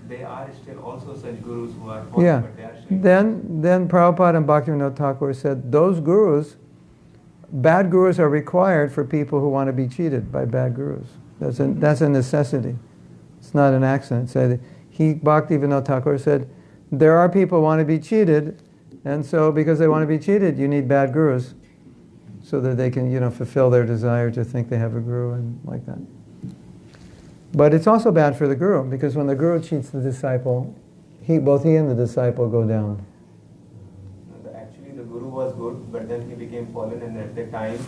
They are still also such gurus who are fallen, Yeah. but they are still... Then Prabhupada and Bhaktivinoda Thakur said, those gurus, bad gurus are required for people who want to be cheated by bad gurus. That's a necessity. It's not an accident. Bhaktivinoda Thakur said, there are people who want to be cheated, and so because they want to be cheated, you need bad gurus, so that they can, fulfill their desire to think they have a guru and like that. But it's also bad for the guru, because when the guru cheats the disciple, both he and the disciple go down. Actually, the guru was good, but then he became fallen, and at the time,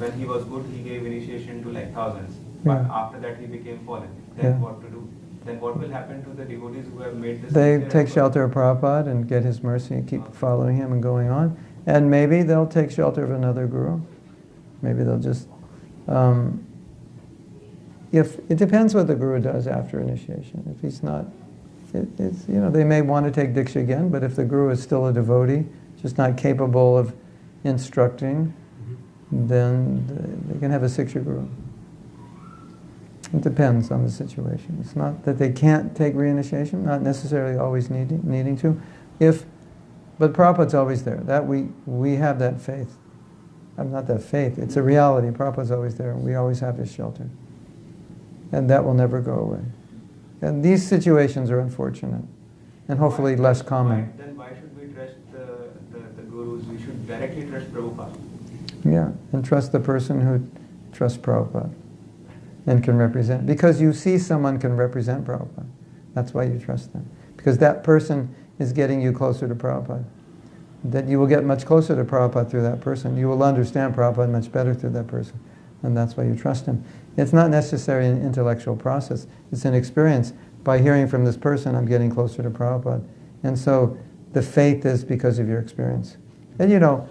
when he was good, he gave initiation to thousands. But Yeah. after that, he became fallen. Then Yeah. what to do? Then what will happen to the devotees who have made this? They sincere take effort? shelter of Prabhupada and get his mercy and keep following him and going on. And maybe they'll take shelter of another guru. Maybe they'll just... if it depends what the guru does after initiation. If he's not... they may want to take Diksha again, but if the guru is still a devotee, just not capable of instructing, then they can have a Siksha guru. It depends on the situation. It's not that they can't take reinitiation, not necessarily always needing to. But Prabhupada's always there. That we have that faith. Not that faith, it's a reality. Prabhupada's always there, and we always have his shelter. And that will never go away. And these situations are unfortunate, and hopefully less common. Then why should we trust the gurus? We should directly trust Prabhupada. Yeah, and trust the person who trusts Prabhupada and can represent. Because you see someone can represent Prabhupada. That's why you trust them. Because that person is getting you closer to Prabhupada. That you will get much closer to Prabhupada through that person. You will understand Prabhupada much better through that person. And that's why you trust him. It's not necessarily an intellectual process. It's an experience. By hearing from this person, I'm getting closer to Prabhupada. And so the faith is because of your experience. And you know,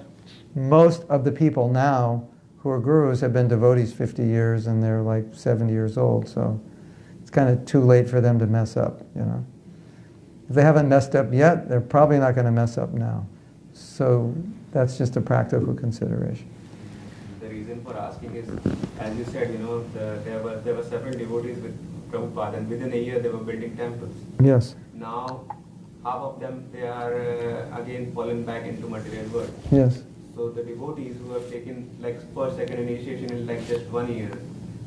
most of the people now who are gurus have been devotees 50 years and they're like 70 years old. So it's kind of too late for them to mess up, you know. If they haven't messed up yet, they're probably not going to mess up now. So that's just a practical consideration. The reason for asking is, as you said, you know, there were several devotees with Prabhupada, and within a year they were building temples. Yes. Now, half of them, they are again fallen back into material world. Yes. So the devotees who have taken like first, second initiation in like just 1 year.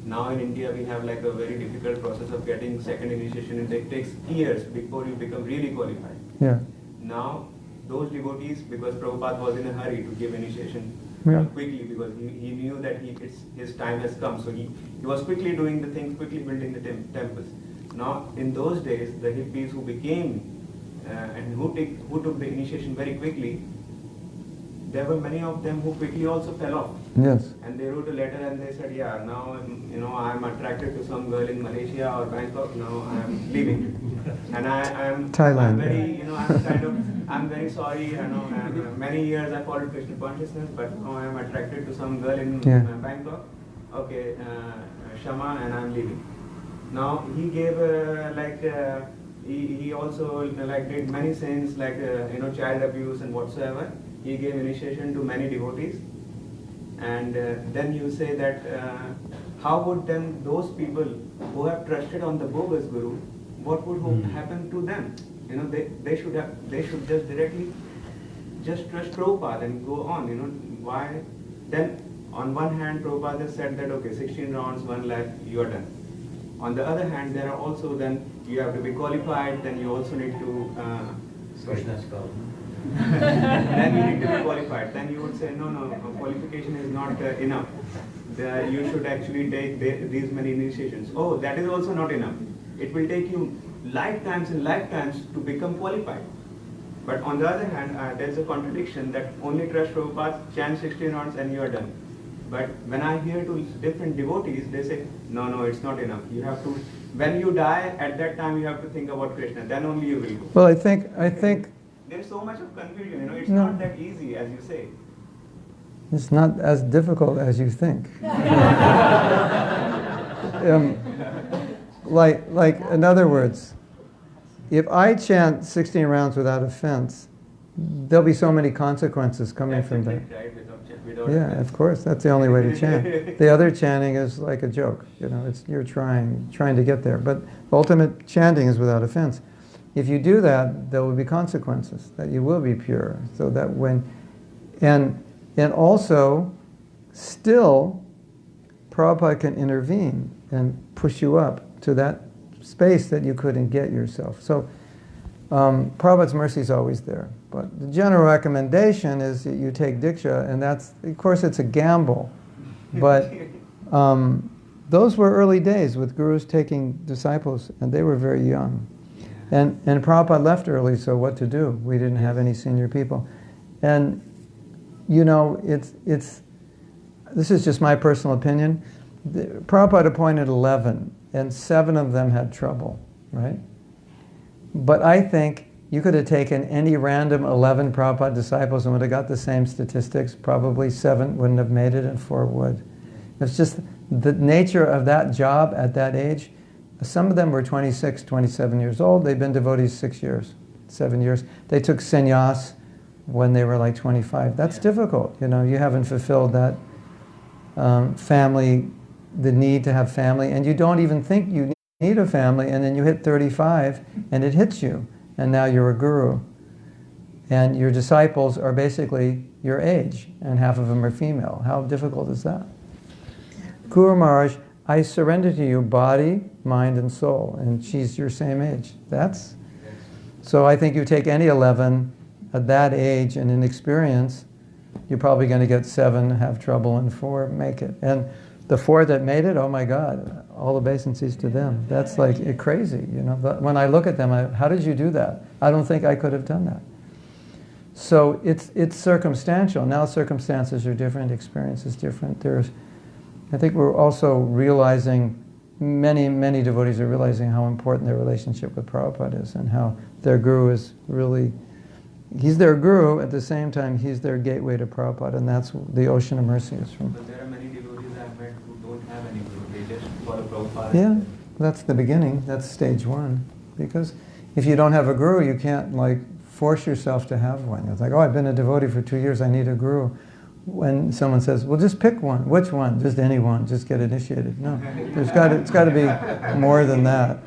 Now in India we have like a very difficult process of getting second initiation, and it takes years before you become really qualified. Yeah. Now those devotees, because Prabhupada was in a hurry to give initiation quickly, because he knew that his time has come, so he was quickly doing the things, quickly building the temples. Now in those days, the hippies who became and who took the initiation very quickly, there were many of them who quickly also fell off. Yes. And they wrote a letter and they said, yeah, now I'm attracted to some girl in Malaysia or Bangkok, now I'm leaving. And I'm Thailand. I'm very sorry, many years I followed Krishna consciousness, but now I'm attracted to some girl in Bangkok. Okay, Shama, and I'm leaving. Now he gave he also did many sins like child abuse and whatsoever. He gave initiation to many devotees, and then you say that how would then those people who have trusted on the bogus guru, what would happen to them? You know, they should just directly just trust Prabhupada and go on. You know, why? Then on one hand, Prabhupada said that okay, 16 rounds, 1 lakh, you are done. On the other hand, there are also then you have to be qualified. Then you also need to. Krishna's call. Then you need to be qualified. Then you would say, no, qualification is not enough. You should actually take these many initiations. Oh, that is also not enough. It will take you lifetimes and lifetimes to become qualified. But on the other hand, there's a contradiction that only trust Prabhupada, chant 16 rounds and you are done. But when I hear to different devotees, they say, no, it's not enough. You have to, when you die, at that time you have to think about Krishna. Then only you will go. Well, I think there's so much of confusion, it's not that easy as you say. it's not as difficult as you think. In other words, if I chant 16 rounds without offense, there'll be so many consequences coming from that. Right? Without Yeah, of course, that's the only way to chant. The other chanting is like a joke, you're trying to get there. But ultimate chanting is without offense. If you do that, there will be consequences, that you will be pure. So that and also, still, Prabhupada can intervene and push you up to that space that you couldn't get yourself. So Prabhupada's mercy is always there. But the general recommendation is that you take Diksha, and that's, of course, it's a gamble. But those were early days with gurus taking disciples, and they were very young. And Prabhupada left early, so what to do? We didn't have any senior people. And, this is just my personal opinion. Prabhupada appointed 11, and 7 of them had trouble, right? But I think you could have taken any random 11 Prabhupada disciples and would have got the same statistics. Probably 7 wouldn't have made it, and 4 would. It's just the nature of that job at that age. Some of them were 26, 27 years old. They've been devotees 6 years, 7 years. They took sannyas when they were like 25. That's difficult. You haven't fulfilled that family, the need to have family, and you don't even think you need a family, and then you hit 35 and it hits you, and now you're a guru. And your disciples are basically your age, and half of them are female. How difficult is that? Guru Maharaj, I surrender to you body, mind, and soul, and she's your same age. So I think you take any 11 at that age and in experience, you're probably going to get 7 have trouble and 4 make it. And the 4 that made it, oh my God, all obeisances to them. That's like crazy, you know. But when I look at them, how did you do that? I don't think I could have done that. So it's circumstantial. Now circumstances are different, experience is different. I think we're also realizing, many devotees are realizing how important their relationship with Prabhupada is and how their guru is really, he's their guru, at the same time he's their gateway to Prabhupada, and that's the ocean of mercy is from. But there are many devotees I've met who don't have any guru, they just follow Prabhupada. Yeah, that's the beginning, that's stage 1. Because if you don't have a guru, you can't like force yourself to have one. It's like, oh, I've been a devotee for 2 years, I need a guru. When someone says, well, just pick one. Which one? Just any one. Just get initiated. No, it's got to be more than that.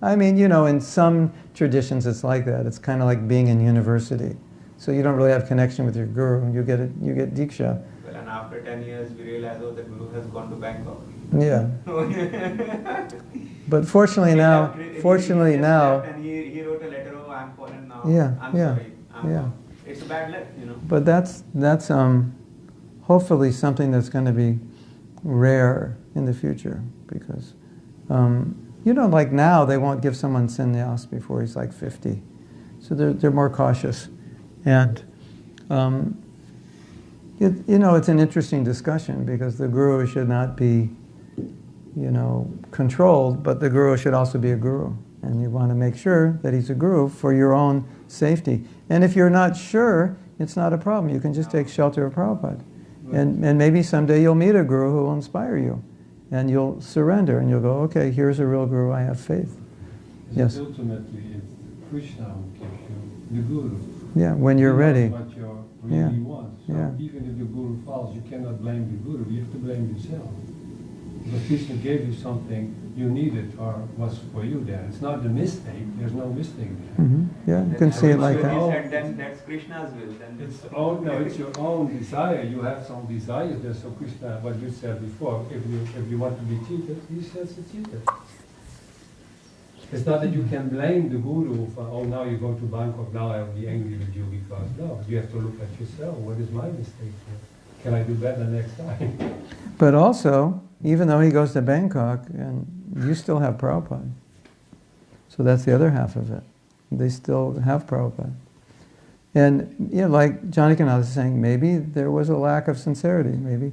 I mean, you know, in some traditions it's like that. It's kind of like being in university. So you don't really have connection with your guru. You get diksha. Well, and after 10 years we realize, oh, the guru has gone to Bangkok. Yeah. But fortunately now, And he wrote a letter, oh, I'm fallen now. Yeah, I'm yeah, sorry. yeah. It's a bad luck, you know. But that's hopefully something that's going to be rare in the future, because you know, like now they won't give someone sannyas before he's like 50, so they're more cautious, and you know, it's an interesting discussion because the guru should not be, you know, controlled, but the guru should also be a guru, and you want to make sure that he's a guru for your own safety. And if you're not sure, it's not a problem. You can just take shelter of Prabhupada. And maybe someday you'll meet a guru who will inspire you. And you'll surrender and you'll go, okay, here's a real guru, I have faith. Yes? Ultimately, it's Krishna who gives you the guru. Yeah, when you're ready. What you really want. So Yeah. even if the guru falls, you cannot blame the guru, you have to blame yourself. Because Krishna gave you something you needed or was for you there. It's not a mistake, there's no mistake there. Yeah, you can see it like He that. said, then that's Krishna's will. Then It's your own desire. You have some desires there. So Krishna, what you said before, if you want to be cheated, he says it's cheated. It's not that you can blame the guru for, oh, now you go to Bangkok, now I'll be angry with you because, no, you have to look at yourself. What is my mistake here? Can I do better next time? But also, even though he goes to Bangkok, and you still have Prabhupada. So that's the other half of it. They still have Prabhupada. And, you know, like Johnny Kanath is saying, maybe there was a lack of sincerity, maybe.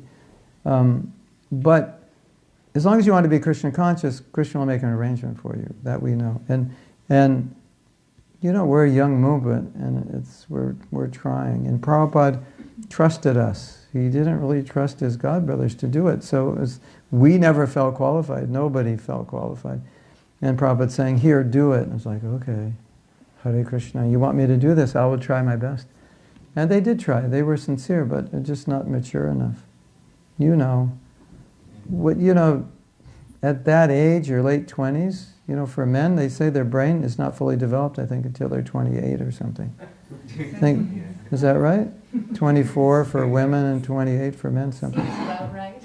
But as long as you want to be Krishna conscious, Krishna will make an arrangement for you. That we know. And you know, we're a young movement, and we're trying. And Prabhupada trusted us. He didn't really trust his godbrothers to do it. So we never felt qualified. Nobody felt qualified. And Prabhupada saying, here, do it. And I was like, okay, Hare Krishna, you want me to do this? I will try my best. And they did try. They were sincere, but they're just not mature enough. You know, at that age, your late 20s, you know, for men, they say their brain is not fully developed, I think, until they're 28 or something. Is that right? 24 for women and 28 for men, something. About right.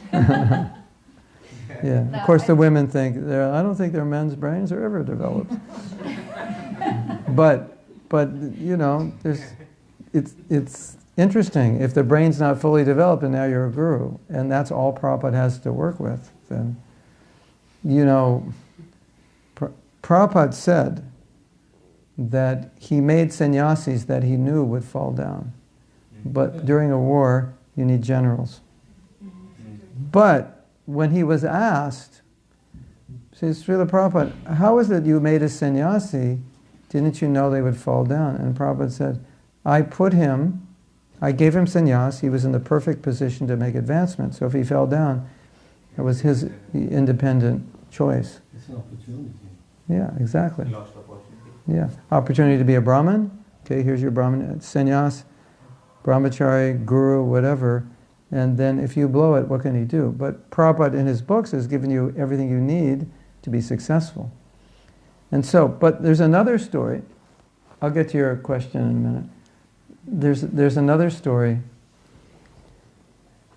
Yeah. Of course, the women think, I don't think their men's brains are ever developed. But you know, it's interesting. If the brain's not fully developed and now you're a guru, and that's all Prabhupada has to work with, then, you know, Prabhupada said that he made sannyasis that he knew would fall down. But during a war, you need generals. But when he was asked, says, Srila Prabhupada, how is it you made a sannyasi? Didn't you know they would fall down? And Prabhupada said, I gave him sannyas, he was in the perfect position to make advancement. So if he fell down, it was his independent choice. It's an opportunity. Yeah, exactly. Lost opportunity. Yeah. Opportunity to be a Brahmin. Okay, here's your Brahmin, sannyas, brahmachari, guru, whatever. And then if you blow it, what can he do? But Prabhupada in his books has given you everything you need to be successful. And so, but there's another story. I'll get to your question in a minute. There's another story.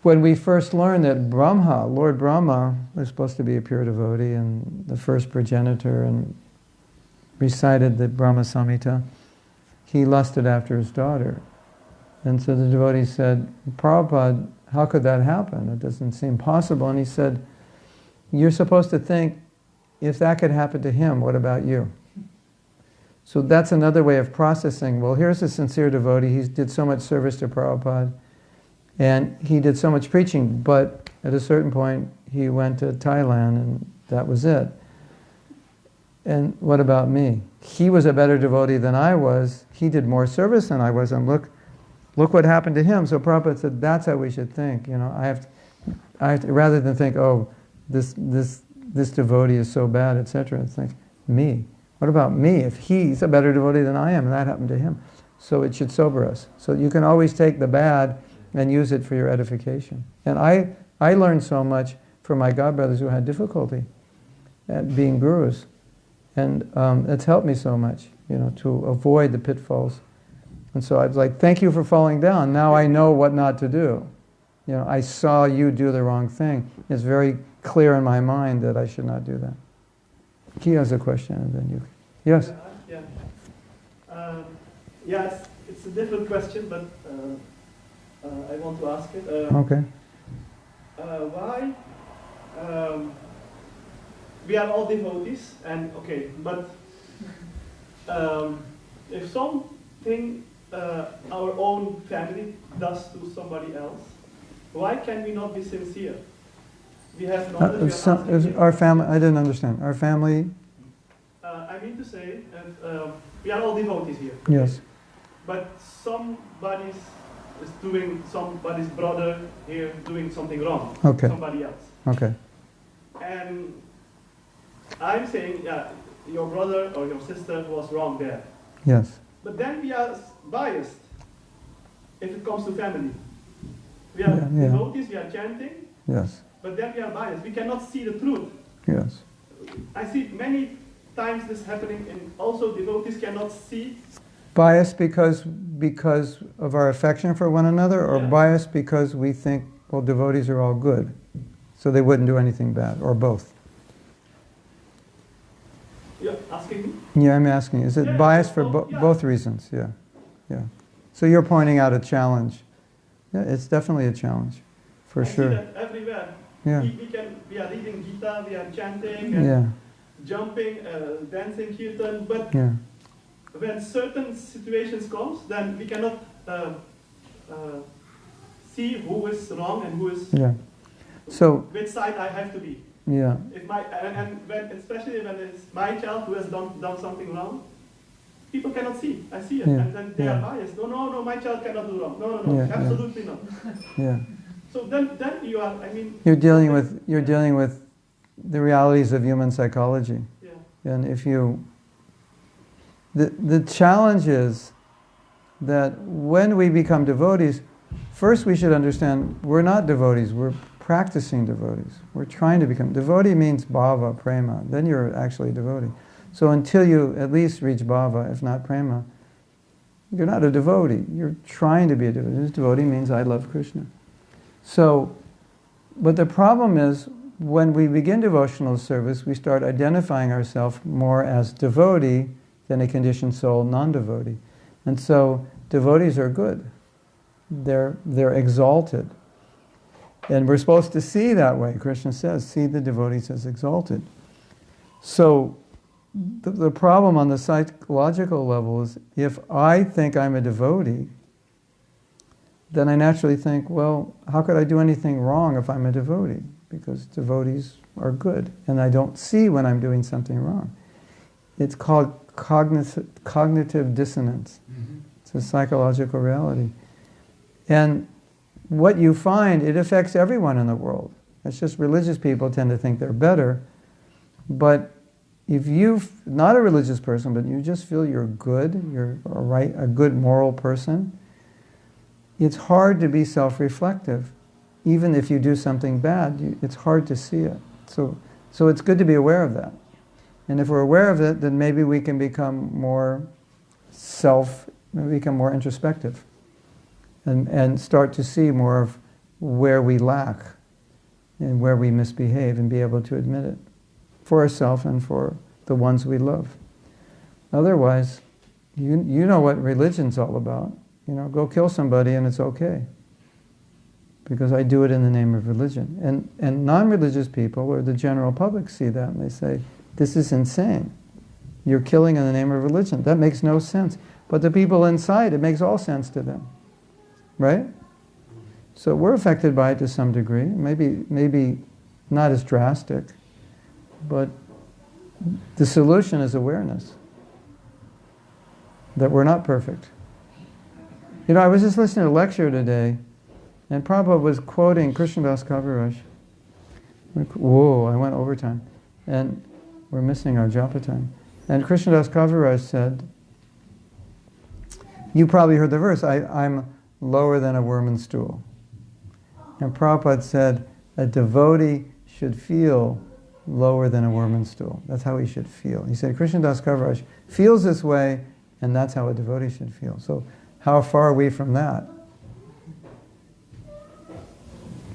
When we first learned that Brahma, Lord Brahma, was supposed to be a pure devotee and the first progenitor and recited the Brahma Samhita, he lusted after his daughter. And so the devotee said, Prabhupada, how could that happen? It doesn't seem possible. And he said, you're supposed to think, if that could happen to him, what about you? So that's another way of processing. Well, here's a sincere devotee. He did so much service to Prabhupada, and he did so much preaching, but at a certain point, he went to Thailand, and that was it. And what about me? He was a better devotee than I was. He did more service than I was, and look what happened to him. So Prabhupada said, that's how we should think. You know, I have to, rather than think, oh, this devotee is so bad, etc. Think, me. What about me? If he's a better devotee than I am, and that happened to him. So it should sober us. So you can always take the bad and use it for your edification. And I learned so much from my godbrothers who had difficulty at being gurus. And it's helped me so much, you know, to avoid the pitfalls. And so I was like, thank you for falling down. Now I know what not to do. You know, I saw you do the wrong thing. It's very clear in my mind that I should not do that. He has a question, and then you. Yes? Yes, it's a different question, but I want to ask it. Okay. Why we are all devotees, and okay, but if something our own family does to somebody else, why can we not be sincere? We have knowledge. Our family, I didn't understand. Our family? I mean to say, we are all devotees here. Yes. But somebody's somebody's brother here doing something wrong. Okay. Somebody else. Okay. And I'm saying, yeah, your brother or your sister was wrong there. Yes. But then we are biased if it comes to family. We are devotees, we are chanting, Yes. but then we are biased. We cannot see the truth. Yes. I see many times this happening, and also devotees cannot see. Bias because of our affection for one another, or Yeah. bias because we think, well, devotees are all good, so they wouldn't do anything bad, or both? You're asking me? Yeah, I'm asking. Is it Yeah, bias for yeah. both reasons? Yeah. Yeah. So you're pointing out a challenge. Yeah, it's definitely a challenge, for I sure. see that everywhere. Yeah. We are reading Gita, we are chanting, and Yeah. jumping, dancing kirtan, but Yeah. when certain situations comes, then we cannot see who is wrong and who is Yeah. So, which side I have to be. yeah. If my and when especially when it's my child who has done something wrong, people cannot see. I see it, Yeah. and then they Yeah. are biased. No, my child cannot do wrong. No, Yeah, yeah. absolutely not. Yeah. So then you are. I mean, You're dealing with the realities of human psychology. Yeah. And if you, the challenge is that when we become devotees, first we should understand we're not devotees, we're practicing devotees. We're trying to become, devotee means bhava, prema, then you're actually a devotee. So until you at least reach bhava, if not prema, you're not a devotee, you're trying to be a devotee. This devotee means I love Krishna. So, but the problem is, when we begin devotional service, we start identifying ourselves more as devotee than a conditioned soul non-devotee. And so devotees are good. They're exalted. And we're supposed to see that way. Krishna says, see the devotees as exalted. So the problem on the psychological level is, if I think I'm a devotee, then I naturally think, well, how could I do anything wrong if I'm a devotee? Because devotees are good, and I don't see when I'm doing something wrong. It's called cognitive dissonance. Mm-hmm. It's a psychological reality. And what you find, it affects everyone in the world. It's just religious people tend to think they're better. But if you're not a religious person, but you just feel you're good, you're a good moral person, it's hard to be self-reflective. Even if you do something bad, it's hard to see it. So it's good to be aware of that. And if we're aware of it, then maybe we can become more more introspective. And start to see more of where we lack and where we misbehave, and be able to admit it for ourselves and for the ones we love. Otherwise, you know what religion's all about. go kill somebody and it's okay. Because I do it in the name of religion. And non-religious people, or the general public, see that and they say, this is insane. You're killing in the name of religion. That makes no sense. But the people inside, it makes all sense to them. Right? So we're affected by it to some degree. Maybe not as drastic. But the solution is awareness. That we're not perfect. I was just listening to a lecture today, and Prabhupada was quoting Krishnadas Kaviraj. Whoa, I went overtime. And we're missing our japa time. And Krishnadas Kaviraj said, you probably heard the verse, I'm lower than a worm and stool. And Prabhupada said, a devotee should feel lower than a worm and stool. That's how he should feel. He said, Krishnadas Kaviraj feels this way, and that's how a devotee should feel. So how far are we from that?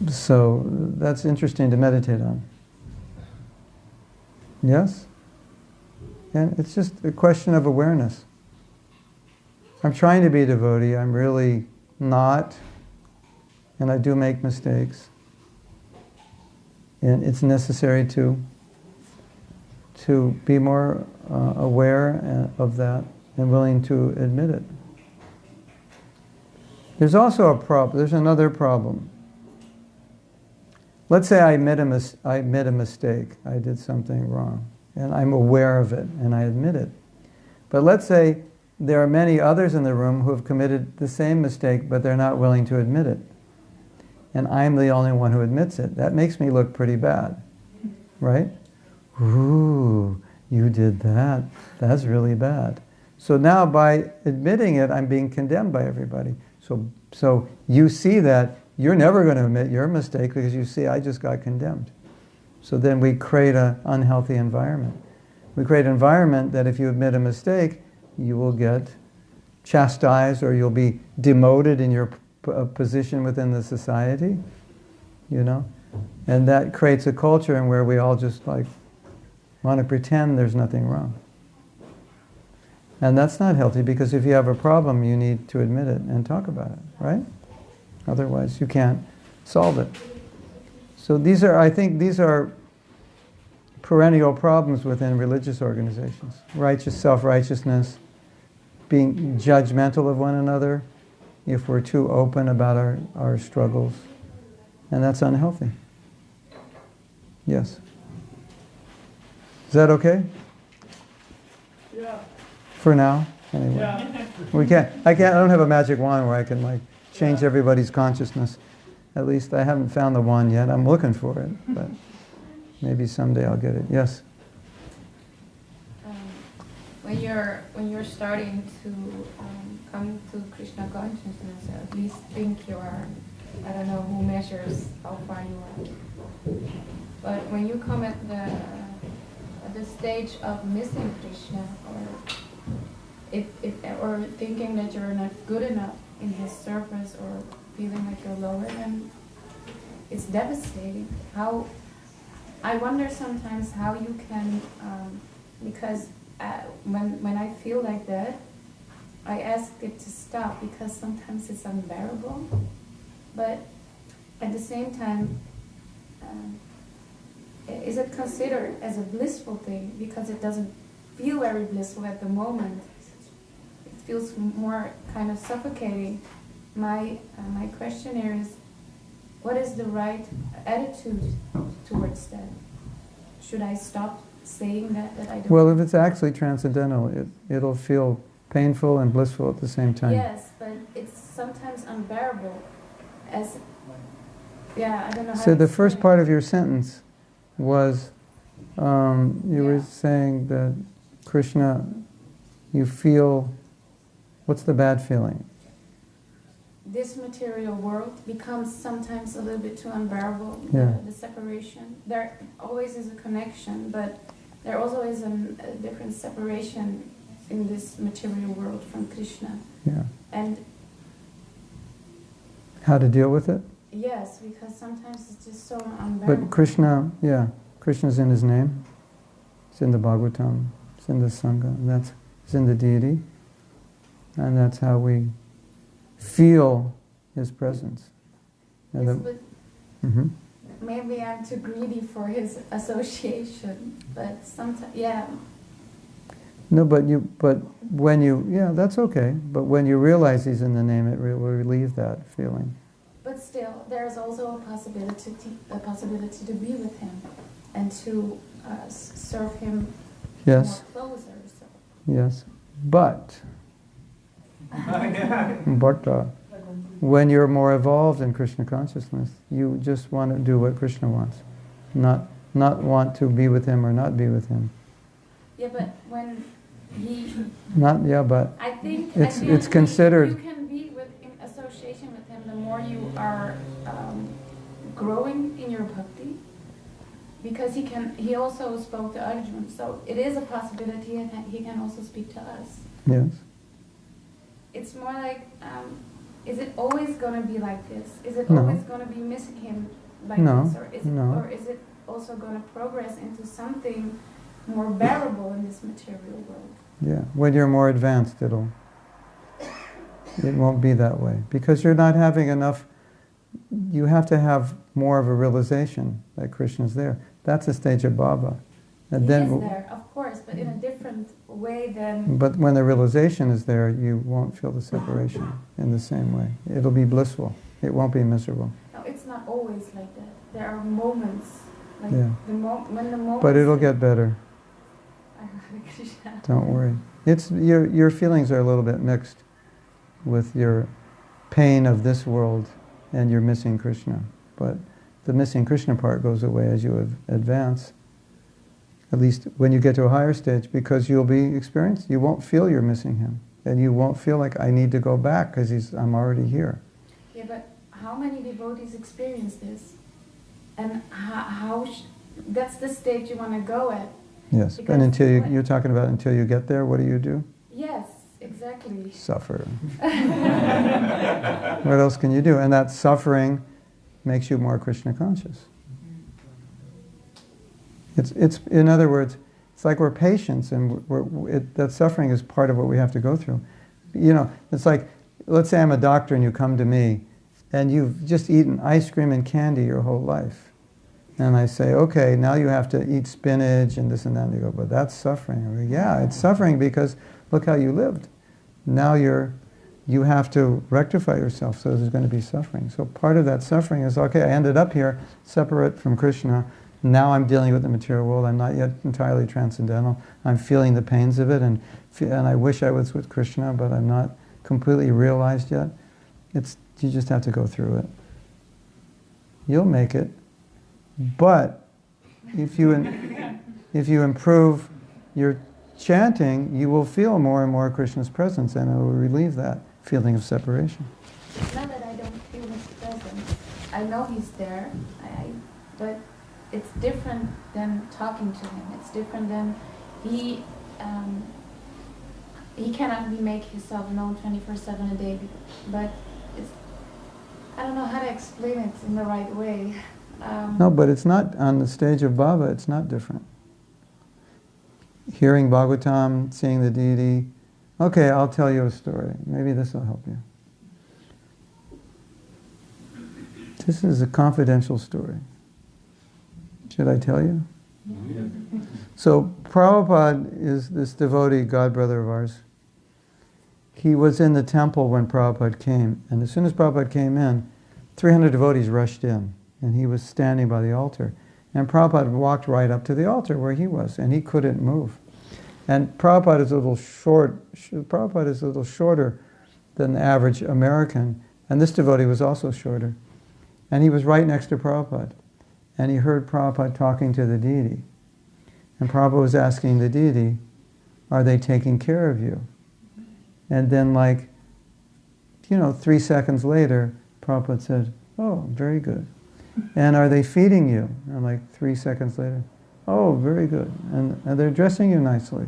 So that's interesting to meditate on. Yes? And it's just a question of awareness. I'm trying to be a devotee, I'm really not, and I do make mistakes. And it's necessary to be more aware of that and willing to admit it. There's also a problem. There's another problem. Let's say I admit a mistake. I did something wrong, and I'm aware of it, and I admit it. But let's say there are many others in the room who have committed the same mistake, but they're not willing to admit it. And I'm the only one who admits it. That makes me look pretty bad, right? Ooh, you did that. That's really bad. So now by admitting it, I'm being condemned by everybody. So you see that you're never going to admit your mistake because you see I just got condemned. So then we create an unhealthy environment. We create an environment that if you admit a mistake, you will get chastised or you'll be demoted in your position within the society, And that creates a culture in where we all just want to pretend there's nothing wrong. And that's not healthy because if you have a problem, you need to admit it and talk about it, right? Otherwise, you can't solve it. So I think these are perennial problems within religious organizations. Self-righteousness, being judgmental of one another, if we're too open about our struggles. And that's unhealthy. Yes. Is that okay? Yeah. For now, anyway. Yeah. I don't have a magic wand where I can change everybody's consciousness. At least I haven't found the wand yet. I'm looking for it, but maybe someday I'll get it. Yes. When you're starting to come to Krishna consciousness, or at least think you are, I don't know who measures how far you are. But when you come at the stage of missing Krishna, or thinking that you're not good enough in his service, or feeling like you're lower, then it's devastating. I wonder sometimes how you can, because when I feel like that, I ask it to stop because sometimes it's unbearable. But at the same time, is it considered as a blissful thing because it doesn't feel very blissful at the moment? It feels more kind of suffocating. My question here is, what is the right attitude towards that? Should I stop saying that I don't? Well, if it's actually transcendental, it'll feel painful and blissful at the same time. Yes, but it's sometimes unbearable. I don't know how So to the first explain part it. of your sentence was, you were saying that Krishna, you feel, what's the bad feeling? This material world becomes sometimes a little bit too unbearable, Yeah. the separation. There always is a connection, but there also is a different separation in this material world from Krishna. Yeah. And How to deal with it? yes, because sometimes it's just so unbearable. But Krishna's in his name. It's in the Bhagavatam. It's in the Sangha. It's in the deity. And that's how we feel His presence. And Yes, the- but Mhm. maybe I'm too greedy for his association, but sometimes, yeah. No, but when you, yeah, that's okay. But when you realize He's in the name, it will relieve that feeling. But still, there's also a possibility to be with him and to serve him Yes, more closer. So. yes. But when you're more evolved in Krishna consciousness, you just want to do what Krishna wants, not want to be with Him or not be with Him. Yeah, but when he, But I think it's considered. You can be in association with him the more you are growing in your bhakti, because he also spoke to Arjuna, so it is a possibility that he can also speak to us. Yes. It's more like, is it always going to be like this? Is it No. always going to be missing him like No, this? Or is it also going to progress into something more bearable in this material world? Yeah. When you're more advanced, it won't be that way. Because you're not having enough, you have to have more of a realization that Krishna's there. That's a stage of Baba. And He then, is there, of course, but in a different way than... But when the realization is there, you won't feel the separation in the same way. It'll be blissful. It won't be miserable. No, it's not always like that. There are moments, like Yeah. when the moment... But it'll get better. Hare Krishna. Don't worry. It's your feelings are a little bit mixed with your pain of this world and your missing Krishna. But the missing Krishna part goes away as you advance. At least when you get to a higher stage, because you won't feel you're missing Him. And you won't feel like, I need to go back because I'm already here. Yeah, but how many devotees experience this? And that's the stage you want to go at. Yes, Because and until what- you're talking about until you get there, what do? Yes, exactly. Suffer. What else can you do? And that suffering makes you more Krishna conscious. It's in other words, it's like we're patients, and that suffering is part of what we have to go through. You know, it's like, let's say I'm a doctor and you come to me, and you've just eaten ice cream and candy your whole life. And I say, okay, now you have to eat spinach and this and that. And you go, but that's suffering. I go, yeah, it's suffering because look how you lived. Now you have to rectify yourself, so there's going to be suffering. So part of that suffering is, okay, I ended up here, separate from Krishna. Now I'm dealing with the material world. I'm not yet entirely transcendental. I'm feeling the pains of it, and I wish I was with Krishna, but I'm not completely realized yet. You just have to go through it. You'll make it. But if you improve your chanting, you will feel more and more Krishna's presence, and it will relieve that feeling of separation. Not that I don't feel his presence. I know he's there, but it's different than talking to him. It's different than he cannot make himself known 24/7 a day. But I don't know how to explain it in the right way. No, but it's not, on the stage of Baba, it's not different. Hearing Bhagavatam, seeing the deity. Okay, I'll tell you a story. Maybe this will help you. This is a confidential story. Should I tell you? So Prabhupada is this devotee, godbrother of ours. He was in the temple when Prabhupada came, and as soon as Prabhupada came in, 300 devotees rushed in, and he was standing by the altar. And Prabhupada walked right up to the altar where he was, and he couldn't move. And Prabhupada is a little shorter than the average American, and this devotee was also shorter. And he was right next to Prabhupada. And he heard Prabhupada talking to the deity. And Prabhupada was asking the deity, are they taking care of you? And then 3 seconds later, Prabhupada said, oh, very good. And are they feeding you? And 3 seconds later, oh, very good. And they're dressing you nicely.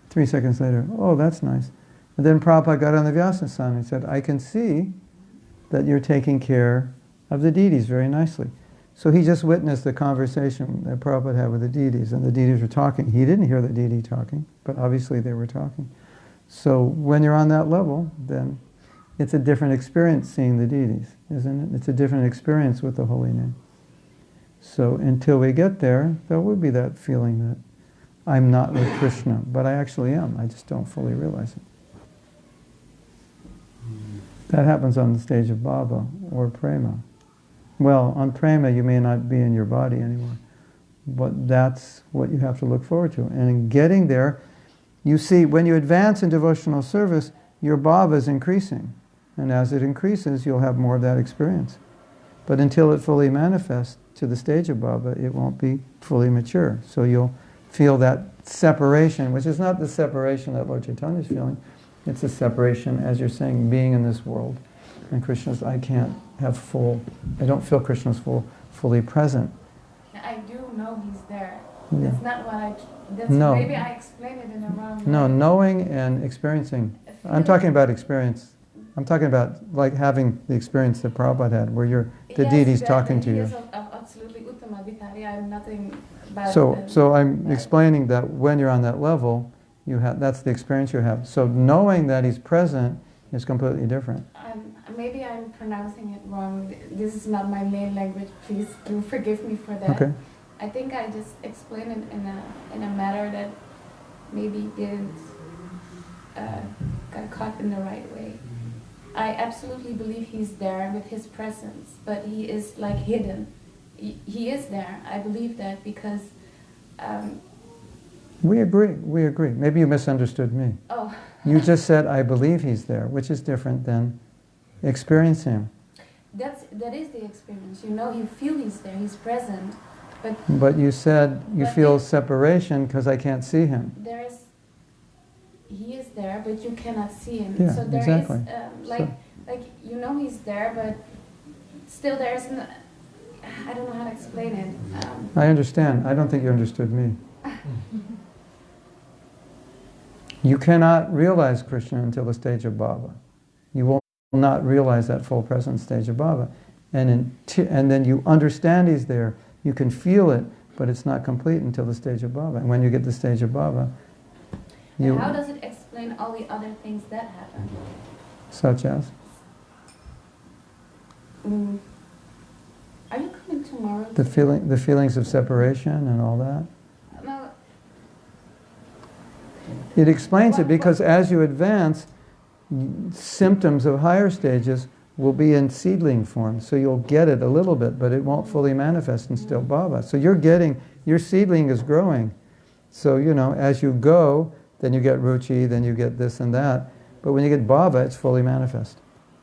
3 seconds later, oh, that's nice. And then Prabhupada got on the Vyasasana and said, I can see that you're taking care of the deities very nicely. So he just witnessed the conversation that Prabhupada had with the deities, and the deities were talking. He didn't hear the deity talking, but obviously they were talking. So when you're on that level, then it's a different experience seeing the deities, isn't it? It's a different experience with the holy name. So until we get there, there will be that feeling that I'm not with Krishna, but I actually am. I just don't fully realize it. That happens on the stage of Baba or Prema. Well, on Prema you may not be in your body anymore, but that's what you have to look forward to. And in getting there, you see, when you advance in devotional service, your bhava is increasing. And as it increases, you'll have more of that experience. But until it fully manifests to the stage of bhava, it won't be fully mature. So you'll feel that separation, which is not the separation that Lord Chaitanya is feeling. It's a separation, as you're saying, being in this world. And Krishna's, I don't feel Krishna's fully present. I do know he's there. Yeah. That's not what No. maybe I explained it in a wrong way. No, knowing and experiencing. I'm talking about experience. I'm talking about like having the experience that Prabhupada had, where the deity's talking to you. He is absolutely uttama vitari. I'm nothing bad. So I'm explaining that when you're on that level, that's the experience you have. So knowing that he's present is completely different. Maybe I'm pronouncing it wrong. This is not my main language. Please do forgive me for that. Okay. I think I just explained it in a manner that maybe didn't got caught in the right way. I absolutely believe he's there with his presence, but he is like hidden. He is there. I believe that because. We agree. Maybe you misunderstood me. Oh. You just said, I believe he's there, which is different than experiencing him. That is the experience. You feel he's there, he's present. But you said you feel separation because I can't see him. He is there, but you cannot see him. Yeah, so there exactly. is, he's there, but still there's I don't know how to explain it. I understand. I don't think you understood me. You cannot realize Krishna until the stage of bhava. You will not realize that full presence stage of bhava. And then you understand he's there. You can feel it, but it's not complete until the stage of bhava. And when you get the stage of bhava, how does it explain all the other things that happen? Such as? Are you coming tomorrow? The feelings of separation and all that? No. It explains it because as you advance, symptoms of higher stages will be in seedling form. So you'll get it a little bit, but it won't fully manifest in still bhava. So your seedling is growing. So, as you go, then you get ruchi, then you get this and that. But when you get bhava, it's fully manifest.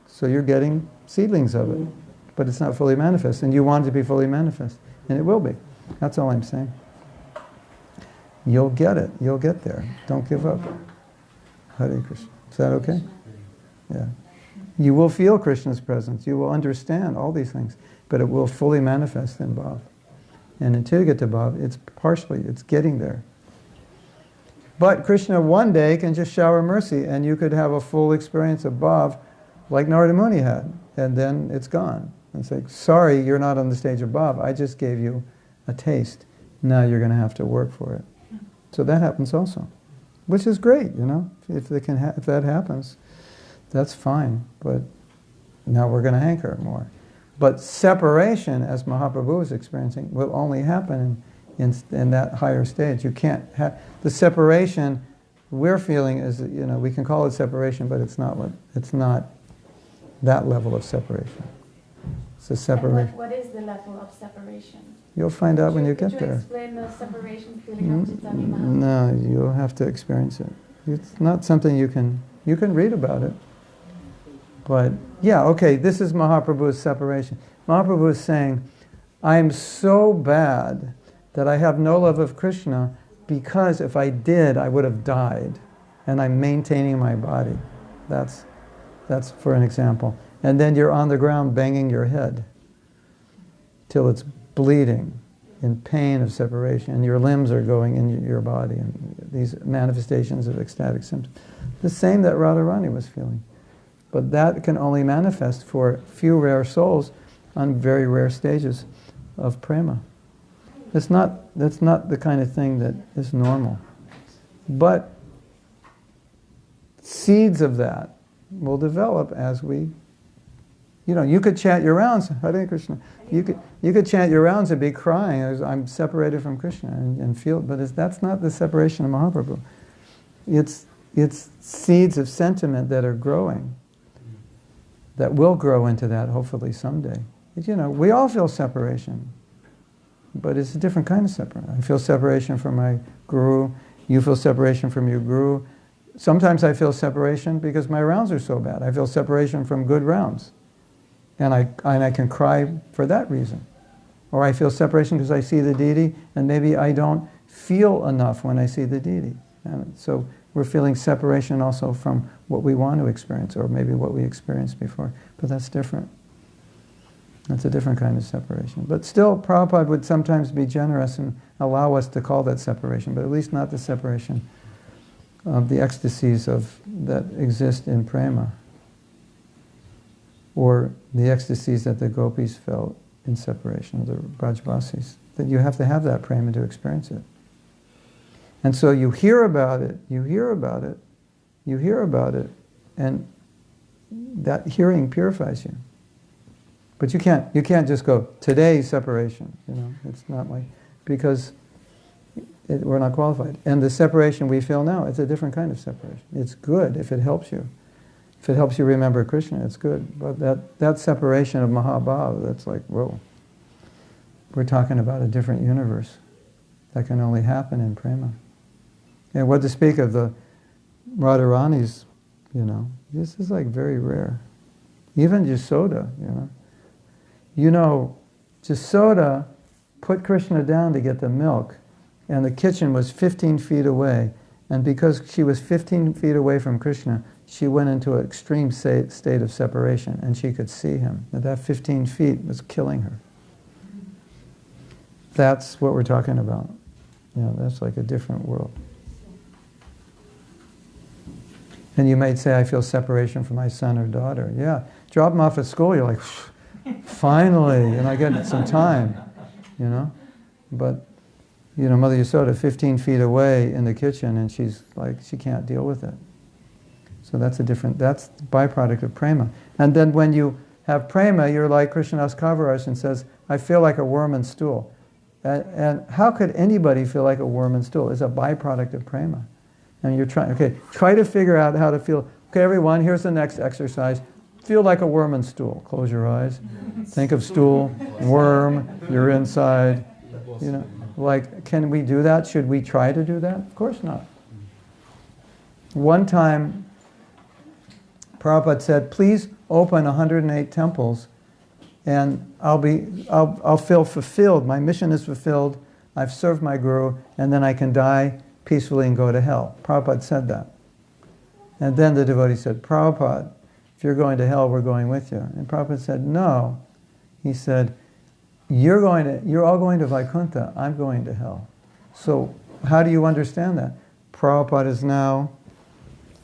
So you're getting seedlings of it, but it's not fully manifest. And you want it to be fully manifest. And it will be. That's all I'm saying. You'll get it. You'll get there. Don't give up. Hare Krishna. Is that okay? Yeah. You will feel Krishna's presence. You will understand all these things. But it will fully manifest in bhav. And until you get to bhav, it's getting there. But Krishna one day can just shower mercy and you could have a full experience of bhav like Narada Muni had. And then it's gone. And say, sorry, you're not on the stage of bhav. I just gave you a taste. Now you're going to have to work for it. So that happens also. Which is great, If that happens, that's fine. But now we're going to hanker more. But separation, as Mahaprabhu is experiencing, will only happen in that higher stage. You can't have the separation we're feeling is, we can call it separation, but it's not that level of separation. It's a separation. What is the level of separation? You'll find out when you get there. Could you explain the separation feeling of Chaitanya Mahaprabhu? No, you'll have to experience it. It's not something you can read about it. But, this is Mahaprabhu's separation. Mahaprabhu is saying, I'm so bad that I have no love of Krishna because if I did, I would have died. And I'm maintaining my body. That's for an example. And then you're on the ground banging your head till it's bleeding in pain of separation, and your limbs are going in your body, and these manifestations of ecstatic symptoms. The same that Radharani was feeling. But that can only manifest for few rare souls on very rare stages of prema. That's not the kind of thing that is normal. But seeds of that will develop as we, you could chant your rounds, Hare Krishna. You could chant your rounds and be crying, I'm separated from Krishna, and feel, but that's not the separation of Mahaprabhu. It's seeds of sentiment that are growing, that will grow into that hopefully someday. We all feel separation, but it's a different kind of separation. I feel separation from my guru, you feel separation from your guru. Sometimes I feel separation because my rounds are so bad. I feel separation from good rounds. And I can cry for that reason. Or I feel separation because I see the deity, and maybe I don't feel enough when I see the deity. And so we're feeling separation also from what we want to experience, or maybe what we experienced before. But that's different. That's a different kind of separation. But still, Prabhupada would sometimes be generous and allow us to call that separation, but at least not the separation of the ecstasies that exist in prema, or the ecstasies that the gopis felt in separation, the Brajvasis. That you have to have that prema to experience it. And so you hear about it, and that hearing purifies you. But you can't just go, today's separation, it's not like, because we're not qualified. And the separation we feel now, it's a different kind of separation. It's good if it helps you. If it helps you remember Krishna, it's good. But that separation of Mahabhava, that's like, whoa. We're talking about a different universe that can only happen in prema. And what to speak of the Radharani's, this is like very rare. Even Yasoda, Yasoda put Krishna down to get the milk, and the kitchen was 15 feet away. And because she was 15 feet away from Krishna, she went into an extreme state of separation, and she could see him. And that 15 feet was killing her. That's what we're talking about. That's like a different world. And you might say, I feel separation from my son or daughter. Yeah, drop them off at school, you're like, finally, and I get some time, But, Mother Yasoda, 15 feet away in the kitchen, and she's like, she can't deal with it. So that's the byproduct of prema. And then when you have prema, you're like Krishnadas Kaviraj and says, I feel like a worm in stool. And how could anybody feel like a worm in stool? It's a byproduct of prema. And you're try to figure out how to feel. Okay, everyone, here's the next exercise. Feel like a worm in stool. Close your eyes. Think of stool, worm, you're inside. Can we do that? Should we try to do that? Of course not. One time, Prabhupada said, please open 108 temples, and I'll feel fulfilled. My mission is fulfilled. I've served my guru, and then I can die peacefully and go to hell. Prabhupada said that. And then the devotee said, Prabhupada, if you're going to hell, we're going with you. And Prabhupada said, no. He said, you're all going to Vaikuntha, I'm going to hell. So how do you understand that? Prabhupada is now,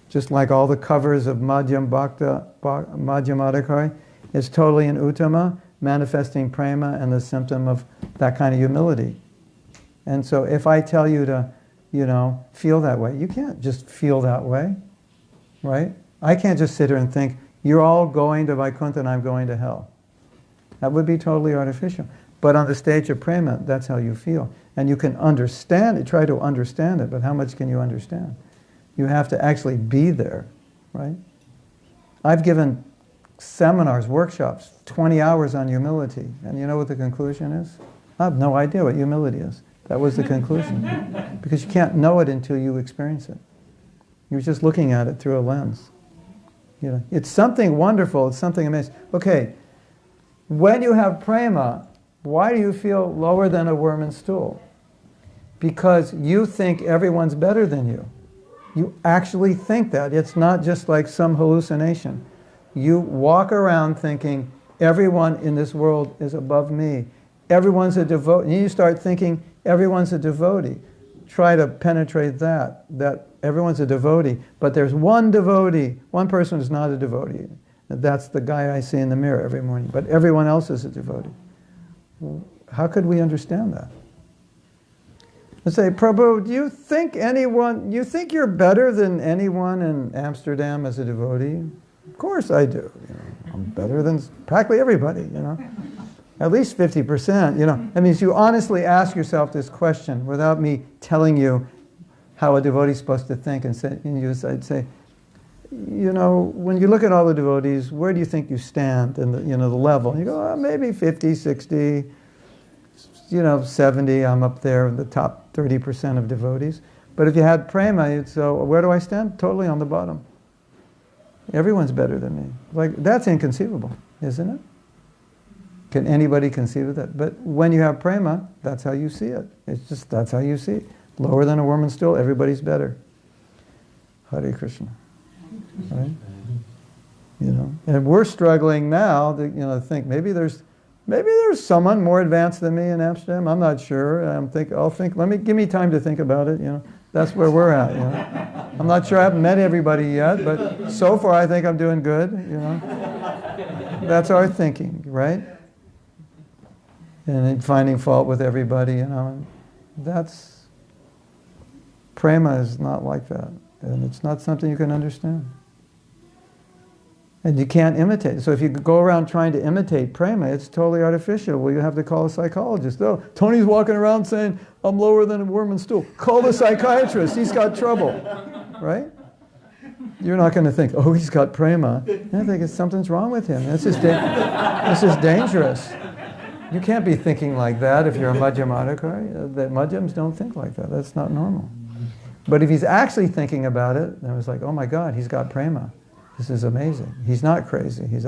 just like all the covers of Madhyamadikari, is totally in Uttama, manifesting prema and the symptom of that kind of humility. And so if I tell you to, feel that way, you can't just feel that way, right? I can't just sit here and think, you're all going to Vaikuntha and I'm going to hell. That would be totally artificial. But on the stage of prema, that's how you feel. And you can understand it, try to understand it, but how much can you understand? You have to actually be there, right? I've given seminars, workshops, 20 hours on humility. And you know what the conclusion is? I have no idea what humility is. That was the conclusion. Because you can't know it until you experience it. You're just looking at it through a lens. It's something wonderful, it's something amazing. Okay, when you have prema, why do you feel lower than a worm in stool? Because you think everyone's better than you. You actually think that. It's not just like some hallucination. You walk around thinking, everyone in this world is above me. Everyone's a devotee. And you start thinking, everyone's a devotee. Try to penetrate that everyone's a devotee. But there's one devotee. One person is not a devotee. That's the guy I see in the mirror every morning. But everyone else is a devotee. How could we understand that? Let's say, Prabhu, do you think you're better than anyone in Amsterdam as a devotee? Of course I do. You know, I'm better than practically everybody, you know. At least 50%, you know. That means you honestly ask yourself this question without me telling you how a devotee is supposed to think, and I'd say, you know, when you look at all the devotees, where do you think you stand in the, you know, the level? And you go, oh, maybe 50, 60, you know, 70, I'm up there in the top 30% of devotees. But if you had prema, you'd say, where do I stand? Totally on the bottom. Everyone's better than me. Like, that's inconceivable, isn't it? Can anybody conceive of that? But when you have prema, that's how you see it. It's just, that's how you see it. Lower than a worm and stool, everybody's better. Hare Krishna. Right? You know, and we're struggling now to, you know, think maybe there's someone more advanced than me in Amsterdam. I'm not sure. Give me time to think about it. You know, that's where we're at. You know, I'm not sure. I haven't met everybody yet, but so far I think I'm doing good. You know, that's our thinking, right? And then finding fault with everybody. You know, and that's prema is not like that, and it's not something you can understand. And you can't imitate. So if you go around trying to imitate prema, it's totally artificial. Well, you have to call a psychologist. Oh, Tony's walking around saying, I'm lower than a worm and stool. Call the psychiatrist. He's got trouble. Right? You're not going to think, oh, he's got prema. I think something's wrong with him. This is dangerous. You can't be thinking like that if you're a Madhyamadikari. The Madhyams don't think like that. That's not normal. But if he's actually thinking about it, then it's like, oh my God, he's got prema. This is amazing. He's not crazy. He's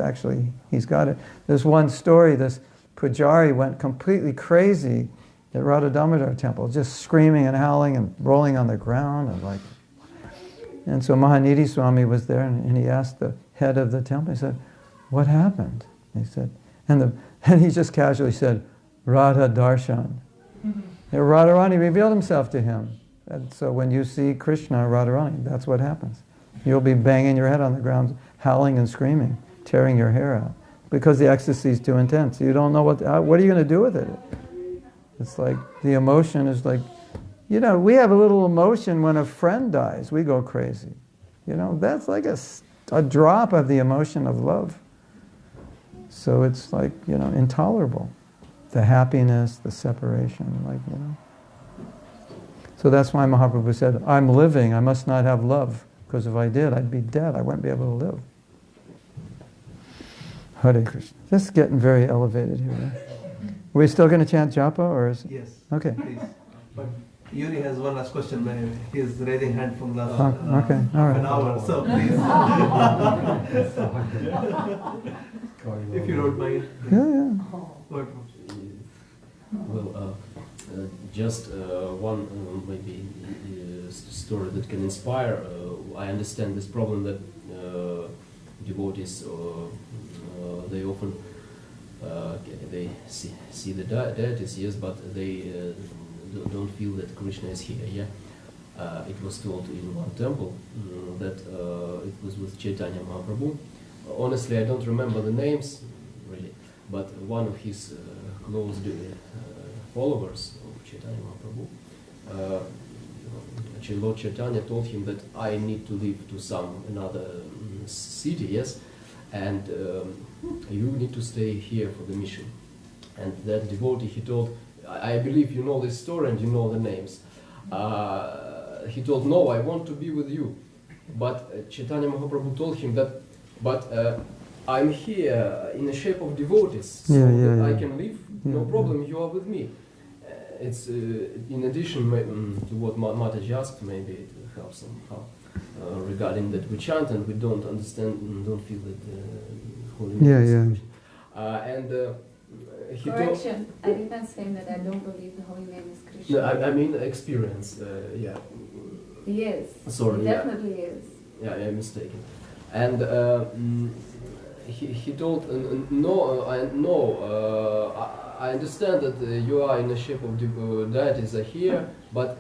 got it. There's one story, this Pujari went completely crazy at Radha Damodar temple, just screaming and howling and rolling on the ground. And so Mahanidhi Swami was there, and he asked the head of the temple, he said, what happened? He said, and he just casually said, Radha Darshan. And Radharani revealed himself to him. And so when you see Krishna, Radharani, that's what happens. You'll be banging your head on the ground, howling and screaming, tearing your hair out, because the ecstasy is too intense. You don't know what are you going to do with it? It's like, the emotion is like, you know, we have a little emotion when a friend dies. We go crazy. You know, that's like a drop of the emotion of love. So it's like, you know, intolerable. The happiness, the separation, like, you know. So that's why Mahaprabhu said, I'm living, I must not have love. Because if I did, I'd be dead. I wouldn't be able to live. Hare Krishna. Just getting very elevated here. Right? Are we still going to chant japa, or is it? Yes. Okay. Please. But Yuri has one last question. He's raising hand from last okay. All right. an hour. So please, if you don't mind. Yeah. Well, just one maybe story that can inspire. I understand this problem that devotees they often they see the deities, yes, but they don't feel that Krishna is here. Yeah, it was told in one temple that it was with Chaitanya Mahaprabhu. Honestly, I don't remember the names really, but one of his close followers of Chaitanya Mahaprabhu, Lord Chaitanya told him that I need to leave to another city, yes, and you need to stay here for the mission. And that devotee, he told, I believe you know this story and you know the names. He told, no, I want to be with you. But Chaitanya Mahaprabhu told him that, but I'm here in the shape of devotees, so I can leave, no problem, you are with me. It's in addition to what Mataji asked, maybe it helps somehow regarding that we chant and we don't understand and don't feel that holy name. And he correction, I didn't say that I don't believe the holy name is Krishna. No, I mean experience, yeah. He is. Sorry, he definitely is. Yeah, I'm mistaken. And he told, I understand that you are in the shape of deities are here, but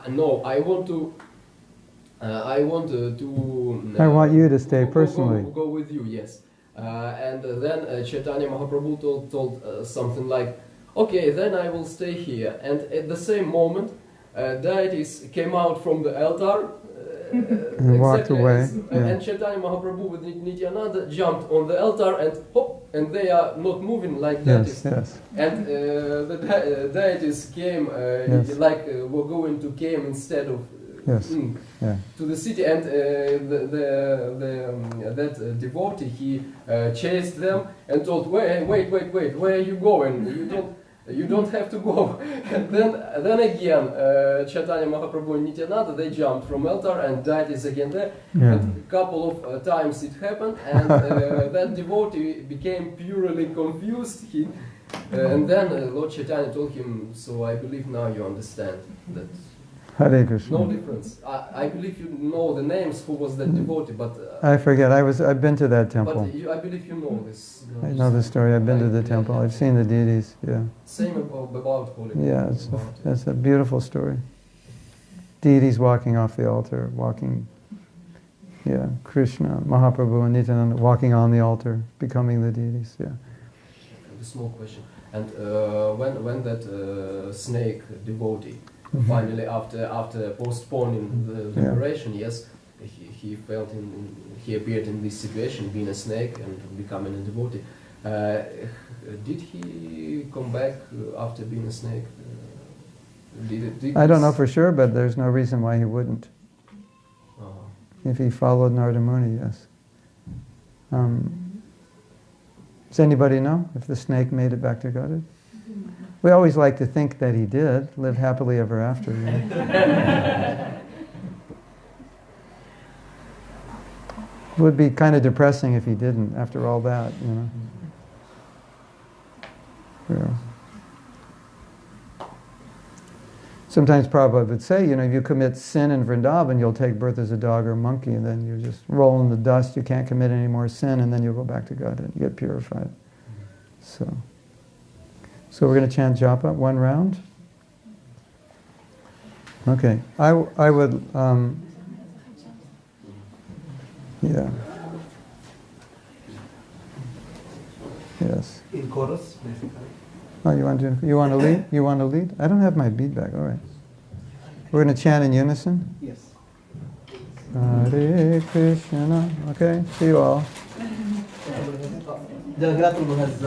no, I want you to stay personally. Go with you, yes. And then Chaitanya Mahaprabhu told something like, okay, then I will stay here. And at the same moment, deities came out from the altar And walked exactly, away. And Chaitanya Mahaprabhu with Nityananda jumped on the altar and hop, and they are not moving like that. Yes. And the deities came, were going to came instead of to the city, and that devotee, he chased them and told, wait, where are you going? You don't have to go. And then again, Chaitanya Mahaprabhu and Nityananda, they jumped from altar and deities again there. Yeah. And a couple of times it happened, and that devotee became purely confused. And then Lord Chaitanya told him, so I believe now you understand that Hare Krishna. no difference. I believe you know the names who was that devotee, but I forget. I've been to that temple. but I believe you know this. I know the story. I've been to the temple. I've seen the deities. Yeah. Same about Holy. Yeah, it's a beautiful story. Deities walking off the altar, Krishna, Mahaprabhu and Nityananda walking on the altar, becoming the deities. Yeah. A small question. And when that snake devotee finally, after postponing the liberation, yes, he felt he appeared in this situation, being a snake and becoming a devotee. Did he come back after being a snake? I don't know for sure, but there's no reason why he wouldn't. If he followed Narada Muni, yes. Does anybody know if the snake made it back to Godhead? We always like to think that he did, live happily ever after. You know? It would be kind of depressing if he didn't, after all that, you know. Yeah. Sometimes Prabhupada would say, if you commit sin in Vrindavan, you'll take birth as a dog or a monkey, and then you just roll in the dust, you can't commit any more sin, and then you'll go back to Godhead, you get purified. So we're going to chant japa, one round. Okay, I would, yes. In chorus, basically. Oh, you want to lead? You want to lead? I don't have my bead bag. All right. We're going to chant in unison. Yes. Hare Krishna. Okay. See you all. Jagannatha has his